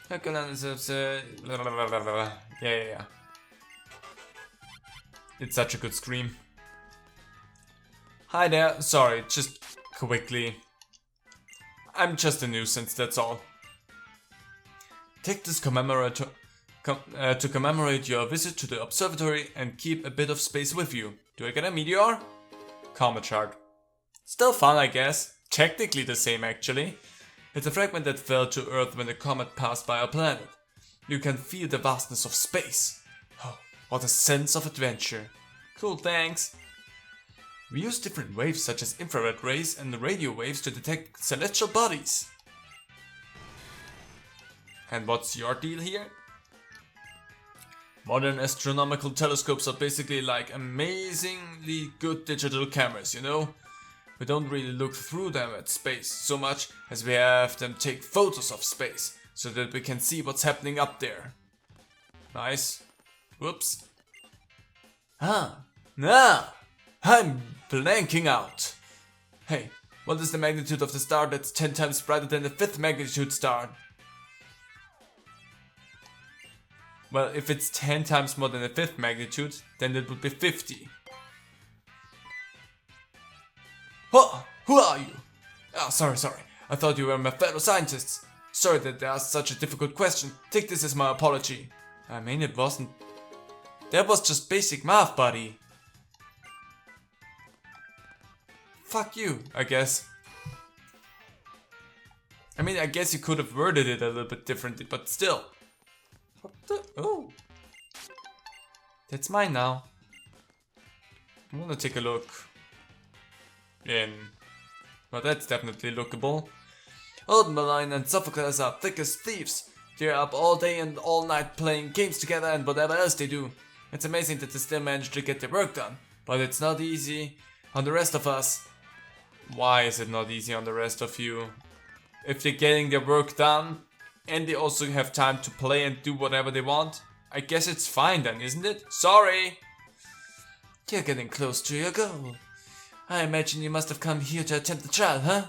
Herculane's Yeah. It's such a good scream. Hi there, sorry, just quickly. I'm just a nuisance, that's all. Take this to commemorate your visit to the observatory and keep a bit of space with you. Do I get a meteor? Comet shard. Still fun, I guess. Technically the same, actually. It's a fragment that fell to Earth when the comet passed by our planet. You can feel the vastness of space. Oh, what a sense of adventure. Cool, thanks. We use different waves such as infrared rays and radio waves to detect celestial bodies. And what's your deal here? Modern astronomical telescopes are basically like amazingly good digital cameras, you know? We don't really look through them at space so much as we have them take photos of space so that we can see what's happening up there. Nice. Whoops. I'm blanking out. Hey, what is the magnitude of the star that's 10 times brighter than the 5th magnitude star? Well, if it's 10 times more than the 5th magnitude, then it would be 50. Oh, who are you? Oh, sorry. I thought you were my fellow scientists. Sorry that I asked such a difficult question. Take this as my apology. I mean, it wasn't... That was just basic math, buddy. Fuck you, I guess. I mean, I guess you could have worded it a little bit differently, but still. What the? Oh. That's mine now. I'm gonna take a look. Well, that's definitely lookable. Old Malign and Sophocles are thick as thieves. They're up all day and all night playing games together and whatever else they do. It's amazing that they still manage to get their work done, but it's not easy on the rest of us. Why is it not easy on the rest of you? If they're getting their work done and they also have time to play and do whatever they want, I guess it's fine then, isn't it? Sorry! You're getting close to your goal. I imagine you must have come here to attempt the trial, huh?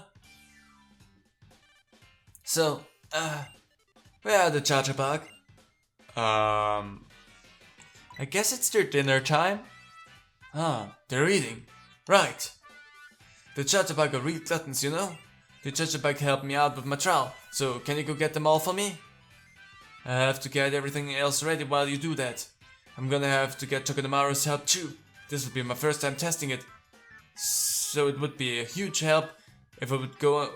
So, where are the Chargerbug? I guess it's their dinner time. Ah, they're eating. Right. The Chargerbug are real gluttons, you know? The Chargerbug helped me out with my trial, so can you go get them all for me? I have to get everything else ready while you do that. I'm gonna have to get Togedemaru's help too. This will be my first time testing it. So it would be a huge help if I would go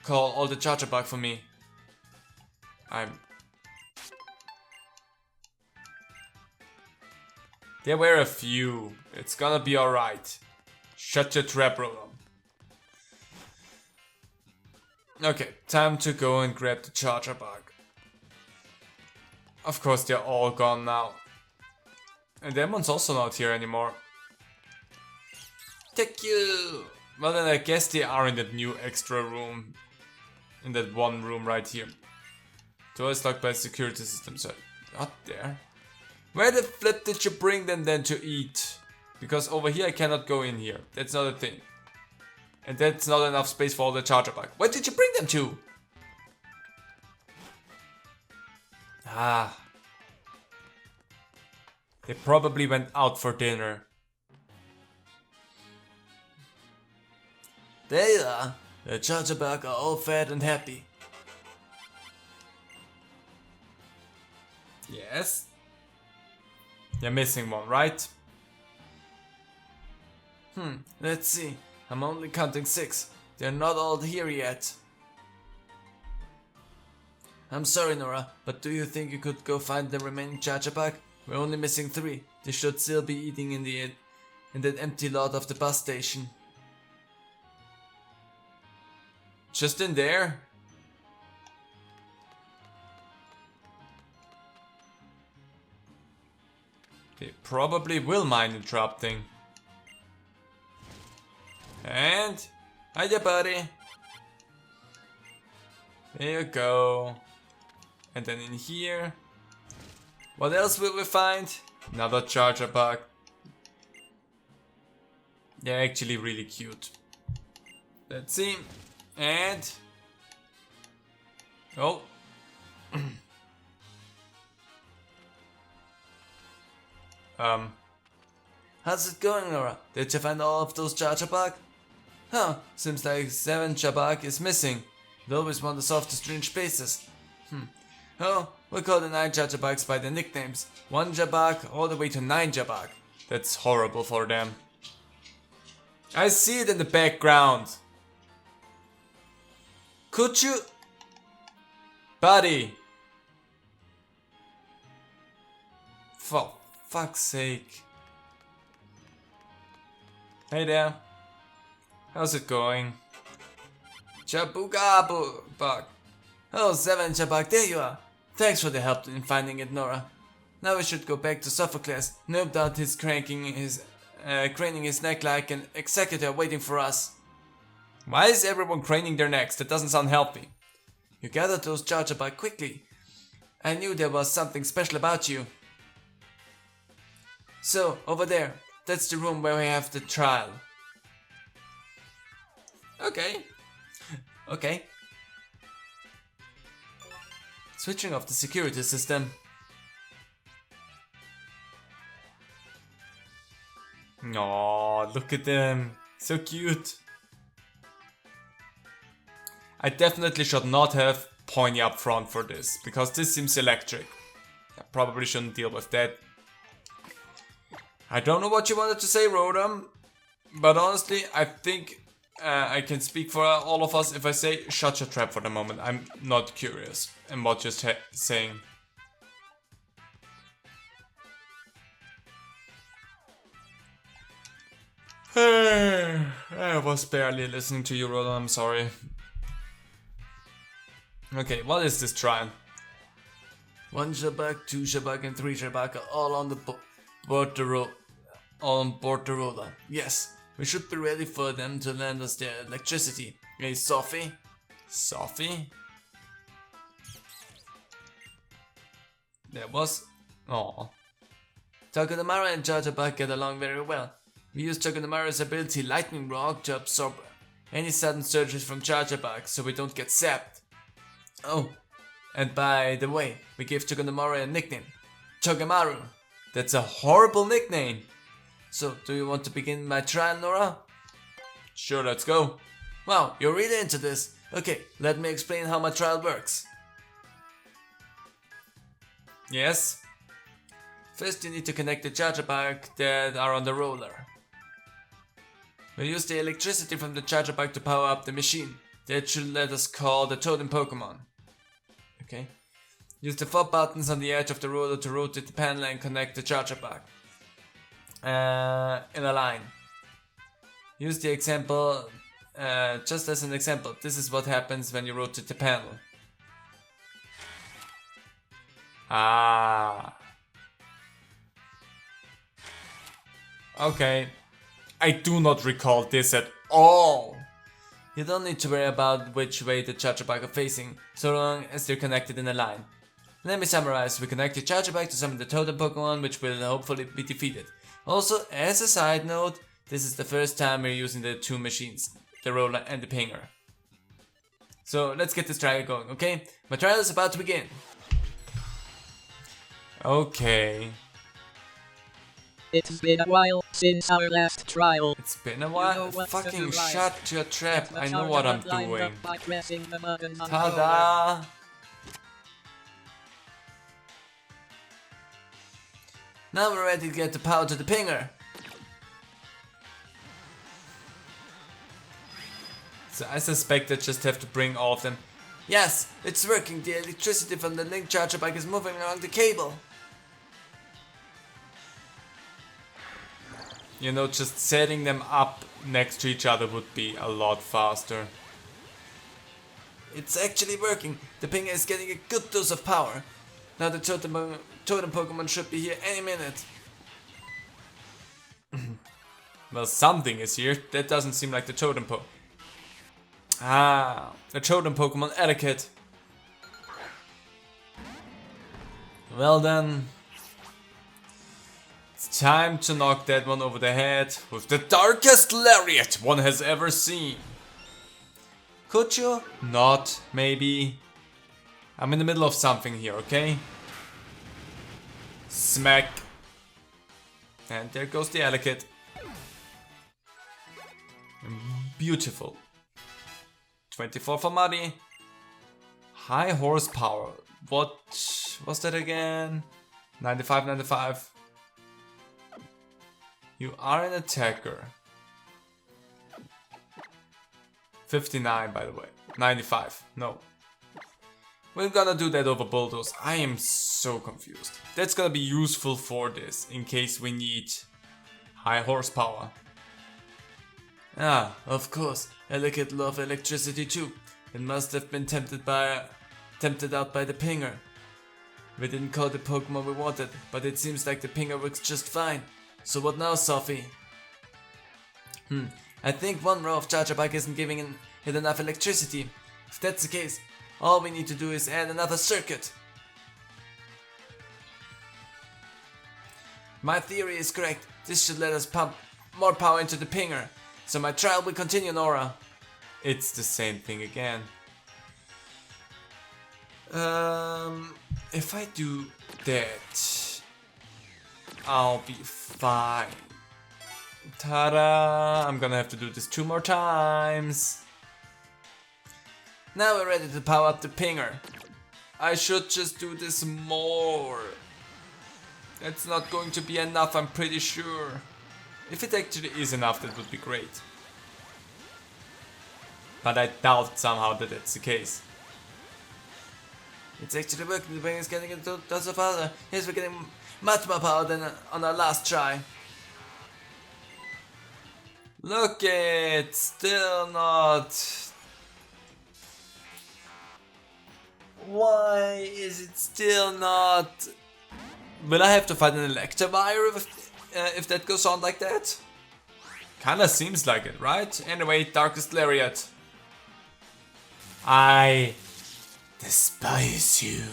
call all the Chargerbug for me. There were a few. It's gonna be alright. Shut your trap, Rotom. Okay, time to go and grab the Chargerbug. Of course, they're all gone now. And Demon's also not here anymore. Thank you! Well then I guess they are in that new extra room. In that one room right here. Door is locked by a security system, so not there. Where the flip did you bring them then to eat? Because over here I cannot go in here. That's not a thing. And that's not enough space for all the charger pack. Where did you bring them to? Ah. They probably went out for dinner. There you are. The charger pack are all fat and happy. Yes. You're missing one, right? Let's see. I'm only counting 6. They're not all here yet. I'm sorry, Nora, but do you think you could go find the remaining charger pack? We're only missing 3. They should still be eating in that empty lot of the bus station. Just in there? They probably will mind interrupting. And hiya, buddy. There you go. And then in here, what else will we find? Another charger pack. They're actually really cute. Let's see. And oh. How's it going, Nora? Did you find all of those charger pack? Huh, seems like 7 Jabak is missing. They always wander off to strange places. Oh, we call the 9 charger packs by their nicknames. 1 Jabak all the way to 9 Jabak. That's horrible for them. I see it in the background. Could you... Buddy. For fuck's sake. Hey there. How's it going? Jabugabu bug. Oh, 7 Jabak, there you are. Thanks for the help in finding it, Nora. Now we should go back to Sophocles. No doubt he's craning his neck like an executor waiting for us. Why is everyone craning their necks? That doesn't sound healthy. You gathered those charger back quickly. I knew there was something special about you. So, over there, that's the room where we have the trial. Okay. Okay. Switching off the security system. Aw, look at them. So cute. I definitely should not have pointy up front for this, because this seems electric. I probably shouldn't deal with that. I don't know what you wanted to say, Rodham, but honestly, I think I can speak for all of us if I say shut your trap for the moment. I'm not curious in what you're saying. I was barely listening to you, Rodham, I'm sorry. Okay, what is this trial? 1 Jabak, 2 Jabak, and 3 Jabak are all on board the roller. Yes, we should be ready for them to lend us their electricity. Hey, Sophie? Sophie? There was... Oh. Takanamara and Jajabak get along very well. We use Takanamara's ability Lightning Rock to absorb any sudden surges from Jajabak so we don't get sapped. Oh, and by the way, we gave Takanamara a nickname. Chogamaru. That's a horrible nickname. So, do you want to begin my trial, Nora? Sure, let's go. Wow, you're really into this. Okay, let me explain how my trial works. Yes? First, you need to connect the charger pack that are on the roller. We'll use the electricity from the charger pack to power up the machine. That should let us call the totem Pokemon. Okay. Use the 4 buttons on the edge of the roller to rotate the panel and connect the charger pack. In a line. Use the example, just as an example. This is what happens when you rotate the panel. Ah. Okay. I do not recall this at all. You don't need to worry about which way the Charjabug are facing, so long as they're connected in a line. Let me summarize. We connect your Charjabug to summon the totem Pokemon, which will hopefully be defeated. Also, as a side note, this is the first time we're using the two machines, the roller and the pinger. So let's get this trial going, okay? My trial is about to begin. Okay. It's been a while since our last trial. It's been a while. You know what to Fucking do, right? shut your trap. Get I the know what I'm Charjabug lined doing. up by pressing the buttons on the Ta-da! Now we're ready to get the power to the pinger. So I suspect I just have to bring all of them. Yes, it's working. The electricity from the Link Charjabug is moving along the cable. You know, just setting them up next to each other would be a lot faster. It's actually working. The pinger is getting a good dose of power. Now the totem Pokemon should be here any minute. Well, something is here. That doesn't seem like the totem the totem Pokemon etiquette. Well then. It's time to knock that one over the head with the darkest lariat one has ever seen. Could you? Not, maybe. I'm in the middle of something here, okay? Smack. And there goes the etiquette. Beautiful. 24 for Muddy. High horsepower. What was that again? 95, 95. You are an attacker. 59 by the way. 95. No. We're gonna do that over Bulldoze. I am so confused. That's gonna be useful for this in case we need high horsepower. Ah, of course. Elegant love electricity too. It must have been tempted out by the pinger. We didn't call the Pokemon we wanted, but it seems like the pinger works just fine. So what now, Sophie? I think one row of Charjabug isn't giving it enough electricity. If that's the case, all we need to do is add another circuit. My theory is correct. This should let us pump more power into the pinger. So my trial will continue, Nora. It's the same thing again. If I do that, I'll be fine. Ta-da! I'm gonna have to do this 2 more times. Now we're ready to power up the pinger. I should just do this more. That's not going to be enough, I'm pretty sure. If it actually is enough, that would be great. But I doubt somehow that that's the case. It's actually working. The pinger is getting a dose of power. Yes, we're getting much more power than on our last try. Look it! Still not. Why is it still not? Will I have to fight an Electivire if that goes on like that? Kinda seems like it, right? Anyway, Darkest Lariat. I despise you.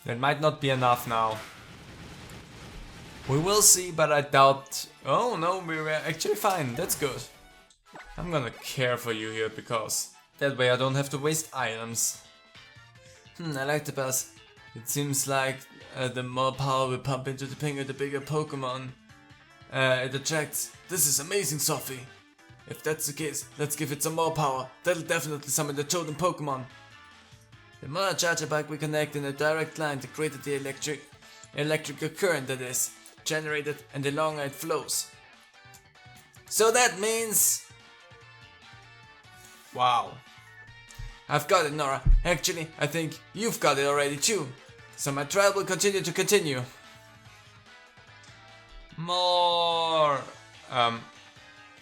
That might not be enough now. We will see, but I doubt... Oh no, we were actually fine, that's good. I'm gonna care for you here, because that way I don't have to waste items. I like the buzz. It seems like the more power we pump into the pinger, the bigger Pokemon it attracts. This is amazing, Sophie. If that's the case, let's give it some more power. That'll definitely summon the chosen Pokemon. The more Charjabug we connect in a direct line, the greater the electrical current that is generated and the longer it flows. So that means... Wow. I've got it, Nora. Actually, I think you've got it already too. So my trial will continue. More.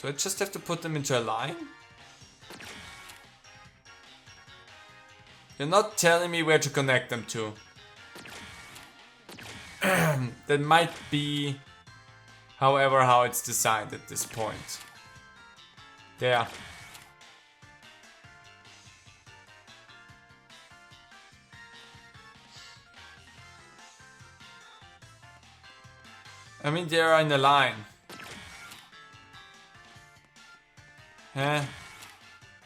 Do I just have to put them into a line? You're not telling me where to connect them to. That might be However, how it's designed at this point. Yeah. I mean, they are in a line. Huh?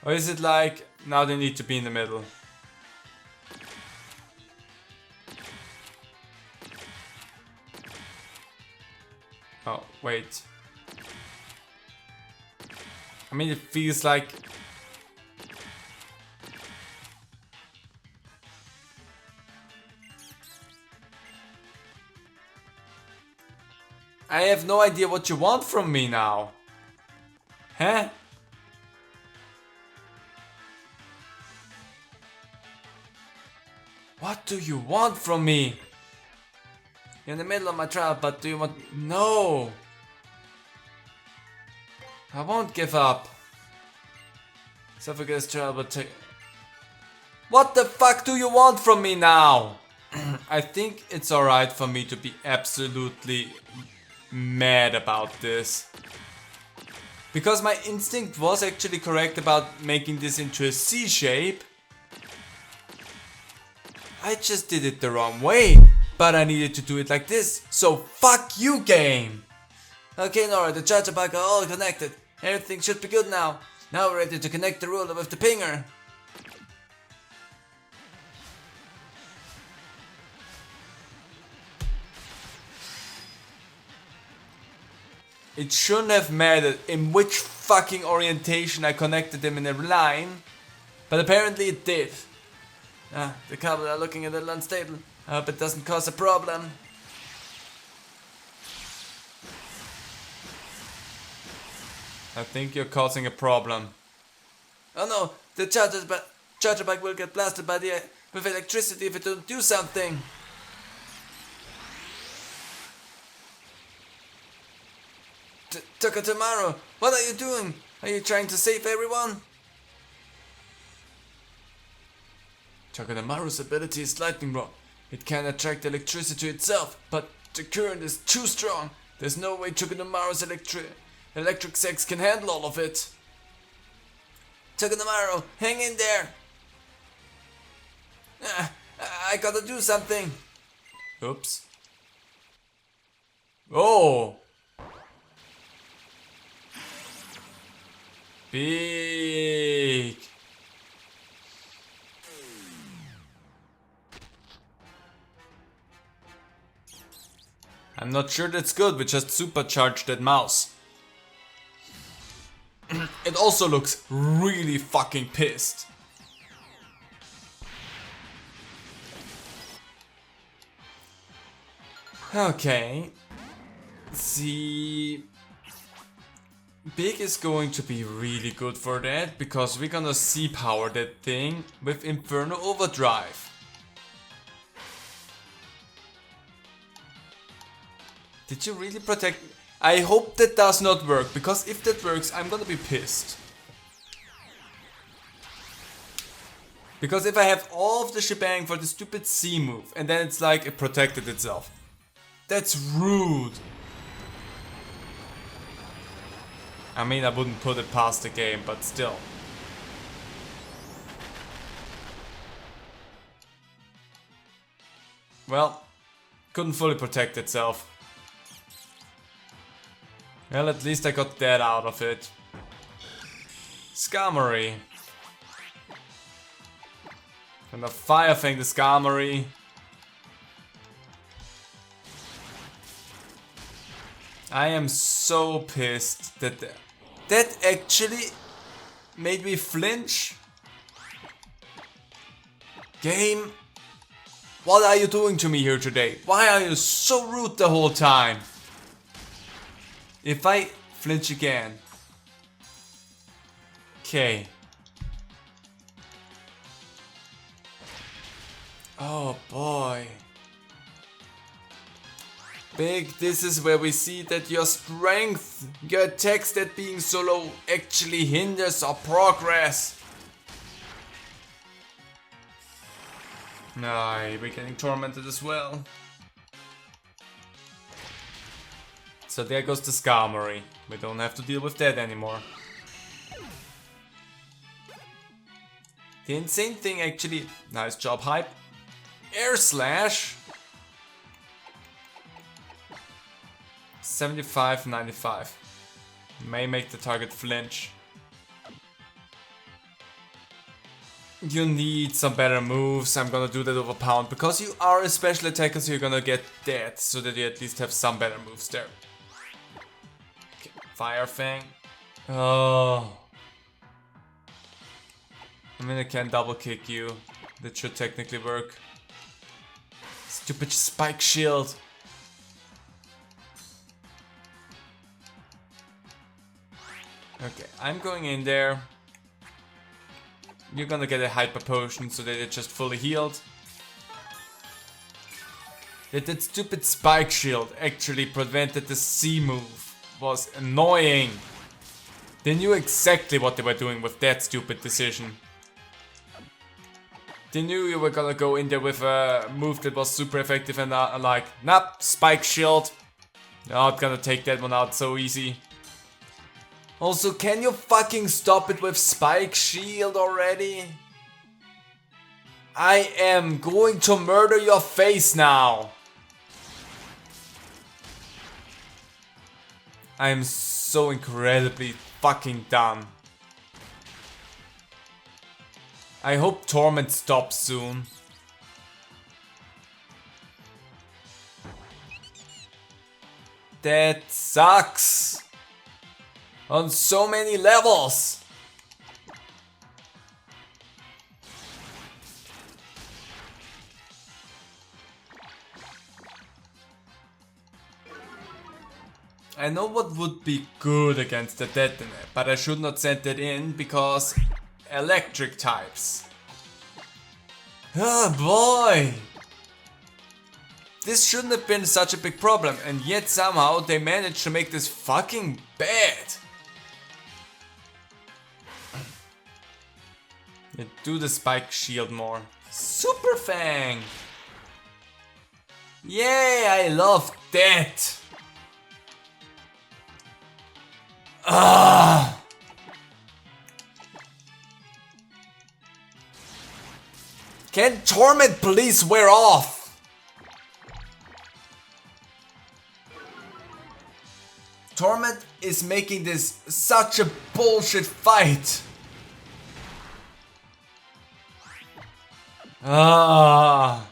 Or is it like, now they need to be in the middle? Oh, wait. I mean, it feels like... I have no idea what you want from me now. Huh? What do you want from me? You're in the middle of my trial, but do you want... No! I won't give up. Suffocate trial, but take... What the fuck do you want from me now? I think it's alright for me to be absolutely mad about this. Because my instinct was actually correct about making this into a C shape. I just did it the wrong way. But I needed to do it like this. So fuck you, game! Okay, Nora, the charger pack are all connected. Everything should be good now. Now we're ready to connect the ruler with the pinger. It shouldn't have mattered in which fucking orientation I connected them in a line, but apparently it did. The cables are looking a little unstable. I hope it doesn't cause a problem. I think you're causing a problem. Oh no, the charger pack will get blasted with electricity if it don't do something. Takatamaru, what are you doing? Are you trying to save everyone? Takatamaru's ability is lightning rod. It can attract electricity to itself, but the current is too strong. There's no way Takatamaru's electric sex can handle all of it. Takatamaru, hang in there! I gotta do something. Oops. Oh! Big! I'm not sure that's good, we just supercharged that mouse. It also looks really fucking pissed. Okay. See, Big is going to be really good for that, because we're gonna C-power that thing with Inferno Overdrive. Did you really protect... I hope that does not work, because if that works, I'm gonna be pissed. Because if I have all of the shebang for the stupid C move, and then it's like it protected itself. That's rude. I mean, I wouldn't put it past the game, but still. Well, couldn't fully protect itself. Well, at least I got that out of it. Skarmory. Gonna Fire Fang the Skarmory. I am so pissed that that actually made me flinch. Game, what are you doing to me here today? Why are you so rude the whole time? If I flinch again. Okay. Oh boy. Big, this is where we see that your strength, your attacks that being so low actually hinders our progress. Nah, we're getting tormented as well. So there goes the Skarmory. We don't have to deal with that anymore. The insane thing actually... Nice job, Hype. Air Slash. 75, 95. May make the target flinch. You need some better moves. I'm gonna do that over Pound. Because you are a special attacker, so you're gonna get that. So that you at least have some better moves there. Okay, Fire Fang. Oh. I mean, I can double kick you. That should technically work. Stupid Spike Shield. Okay, I'm going in there. You're gonna get a Hyper Potion so that it's just fully healed. That stupid Spike Shield actually prevented the C move was annoying. They knew exactly what they were doing with that stupid decision. They knew you were gonna go in there with a move that was super effective and like, nope, Spike Shield. Not gonna take that one out so easy. Also, can you fucking stop it with Spike Shield already? I am going to murder your face now. I am so incredibly fucking dumb. I hope Torment stops soon. That sucks. On so many levels. I know what would be good against the Detonator, but I should not send that in because electric types. Oh boy! This shouldn't have been such a big problem, and yet somehow they managed to make this fucking bad. Yeah, do the Spike Shield more. Super Fang! Yay, I love that! Ah! Can Torment please wear off? Torment is making this such a bullshit fight. Ah,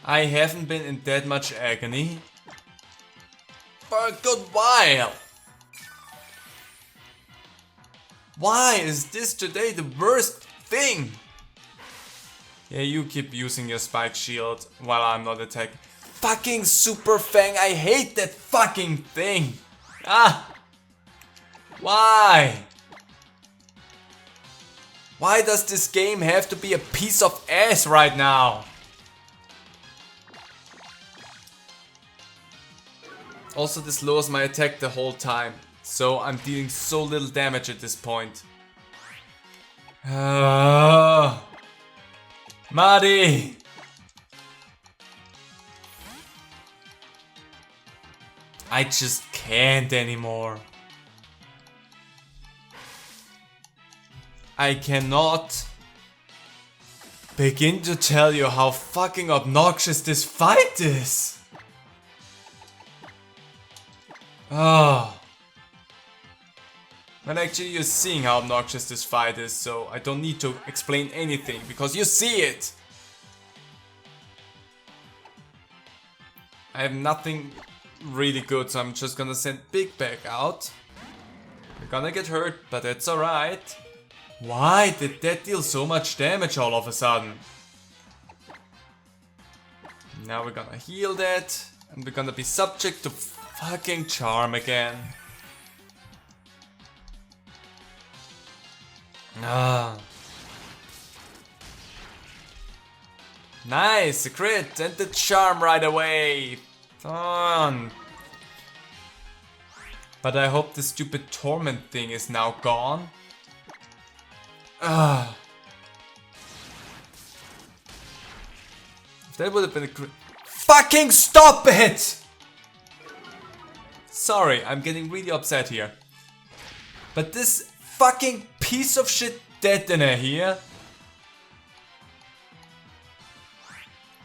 I haven't been in that much agony for a good while. Why is this today the worst thing? Yeah, you keep using your Spike Shield while I'm not attacking. Fucking Super Fang, I hate that fucking thing. Ah, why? Why does this game have to be a piece of ass right now? Also, this lowers my attack the whole time, so I'm dealing so little damage at this point. Marty! I just can't anymore. I cannot begin to tell you how fucking obnoxious this fight is. Ah. But actually you're seeing how obnoxious this fight is, so I don't need to explain anything because you see it. I have nothing really good, so I'm just gonna send Big Bag out. We're gonna get hurt, but that's alright. Why did that deal so much damage all of a sudden? Now we're gonna heal that, and we're gonna be subject to fucking Charm again. Ah. Nice, a crit, and the Charm right away. Fun. But I hope the stupid Torment thing is now gone. Ah. If that would have been a crit. Fucking stop it! sorry, I'm getting really upset here. But this fucking piece of shit Detonator here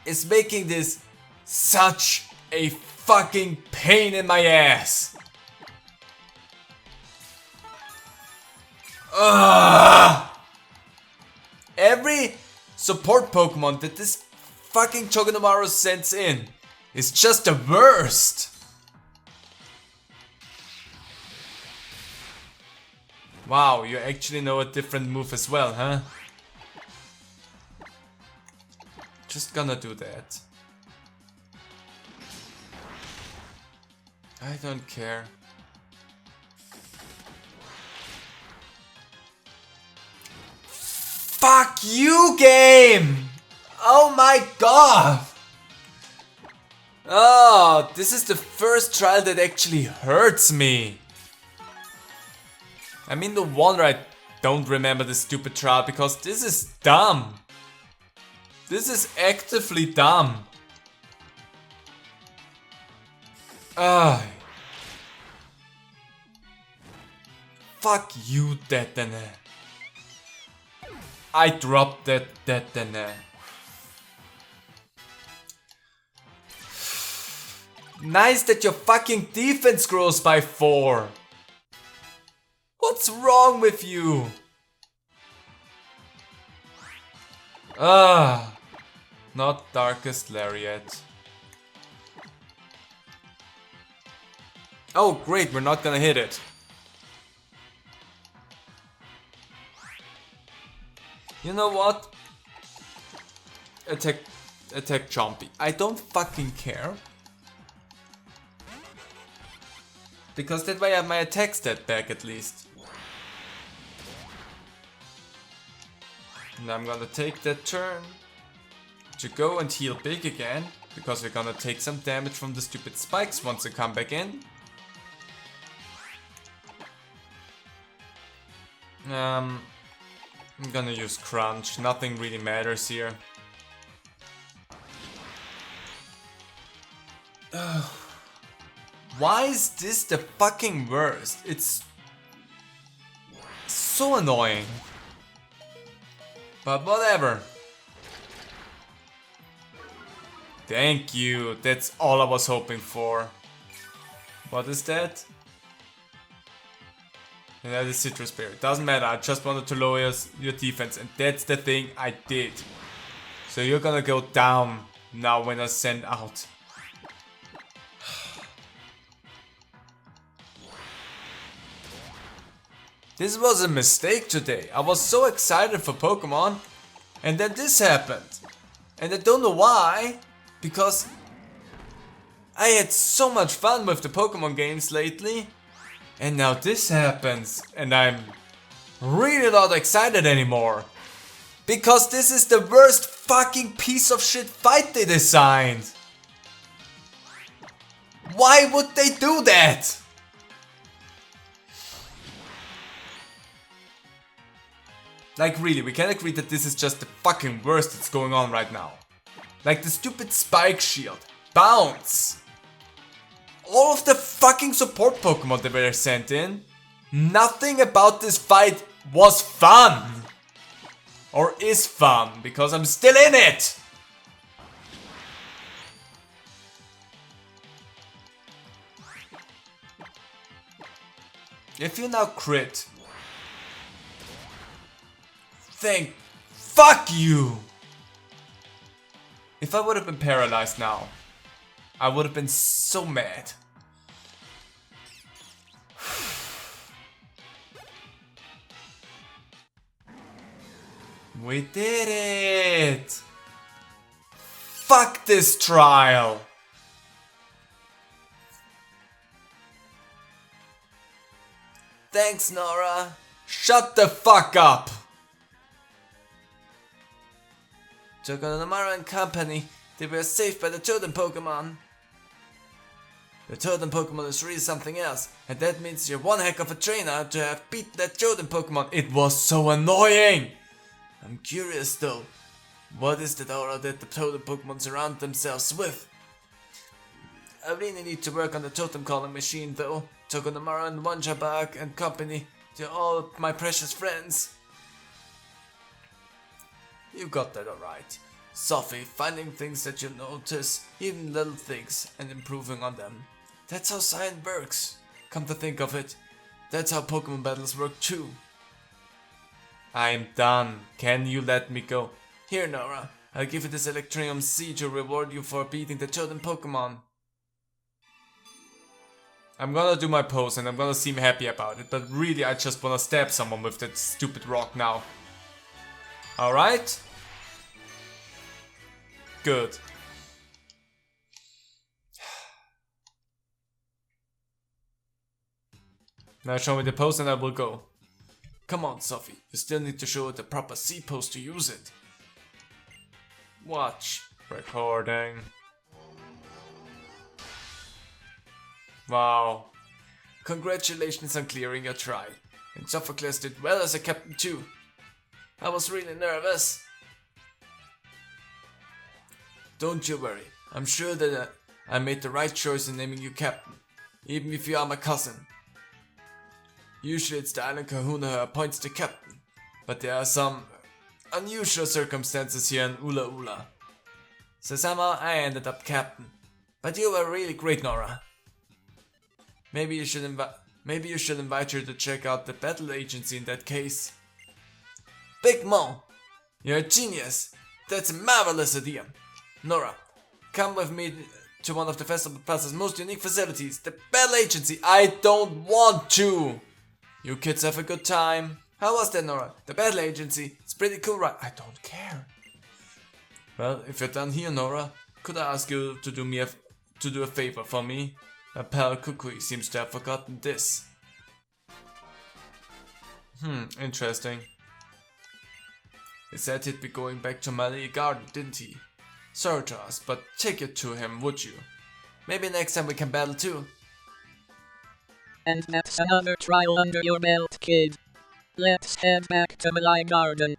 is making this such a fucking pain in my ass. Ugh. Every support Pokemon that this fucking Chogonomaru sends in is just the worst. Wow, you actually know a different move as well, huh? Just gonna do that. I don't care. Fuck you, game! Oh my god! Oh, this is the first trial that actually hurts me. I mean, no wonder I don't remember the stupid trial, because this is dumb. This is actively dumb. Fuck you, Detonator. I dropped that Detonator. Nice that your fucking defense grows by 4. What's wrong with you? Not Darkest Lariat. Oh great, we're not gonna hit it. You know what? Attack Chompy. I don't fucking care. Because that way I have my attack stat back at least. And I'm gonna take that turn to go and heal big again, because we're gonna take some damage from the stupid spikes once they come back in. I'm gonna use Crunch, nothing really matters here. Why is this the fucking worst? It's so annoying. But whatever. Thank you, that's all I was hoping for. What is that? And that is Citrus Berry. Doesn't matter, I just wanted to lower your defense, and that's the thing I did. So you're gonna go down now when I send out. This was a mistake today. I was so excited for Pokemon, and then this happened. And I don't know why, because I had so much fun with the Pokemon games lately, and now this happens, and I'm really not excited anymore. Because this is the worst fucking piece of shit fight they designed. Why would they do that? Like really, we can agree that this is just the fucking worst that's going on right now. Like the stupid Spike Shield, Bounce. All of the fucking support Pokemon that were sent in, nothing about this fight was fun. Or is fun, because I'm still in it. If you now crit, fuck you! If I would have been paralyzed now, I would have been so mad. We did it! Fuck this trial! Thanks, Nora. Shut the fuck up! Chogonomaru and company, they were saved by the totem Pokemon. The totem Pokemon is really something else, and that means you're one heck of a trainer to have beat that totem Pokemon. It was so annoying! I'm curious though, what is that aura that the totem Pokemon surround themselves with? I really need to work on the totem calling machine though. Tokonamara and Wanjabak and company to all my precious friends. You got that alright. Sophie, finding things that you notice, even little things, and improving on them. That's how science works. Come to think of it, that's how Pokemon battles work too. I'm done. Can you let me go? Here, Nora, I'll give you this Electrium Seed to reward you for beating the chosen Pokemon. I'm gonna do my pose and I'm gonna seem happy about it, but really I just wanna stab someone with that stupid rock now. Alright? Good. Now show me the pose and I will go. Come on, Sophie, you still need to show it the proper C pose to use it. Watch. Recording. Wow. Congratulations on clearing your trial. And Sophocles did well as a captain too. I was really nervous. Don't you worry, I'm sure that I made the right choice in naming you captain, even if you are my cousin. Usually it's the island kahuna who appoints the captain, but there are some unusual circumstances here in Ula Ula. So somehow I ended up captain. But you were really great, Nora. Maybe you should invite her to check out the battle agency in that case. Big Mo, you're a genius. That's a marvelous idea. Nora, come with me to one of the Festival Plaza's most unique facilities, the battle agency. I don't want to. You kids have a good time. How was that, Nora? The battle agency. It's pretty cool, right? I don't care. Well, if you're done here, Nora, could I ask you to do a favor for me? My pal Kukui seems to have forgotten this. Interesting. He said he'd be going back to Malay Garden, didn't he? Sorry to ask, but take it to him, would you? Maybe next time we can battle too. And that's another trial under your belt, kid. Let's head back to Malay Garden.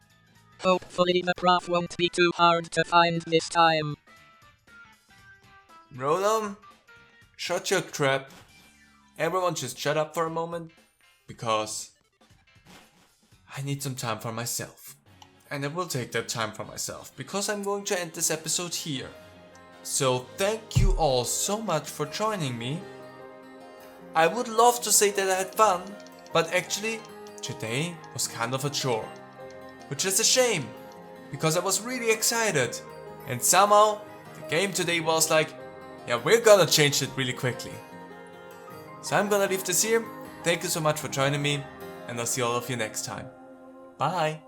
Hopefully the prof won't be too hard to find this time. Rotom, Shut your trap. Everyone just shut up for a moment, because I need some time for myself. And I will take that time for myself, because I'm going to end this episode here. So thank you all so much for joining me. I would love to say that I had fun, but actually today was kind of a chore. Which is a shame, because I was really excited. And somehow the game today was like, yeah, we're gonna change it really quickly. So I'm gonna leave this here. Thank you so much for joining me, and I'll see all of you next time. Bye!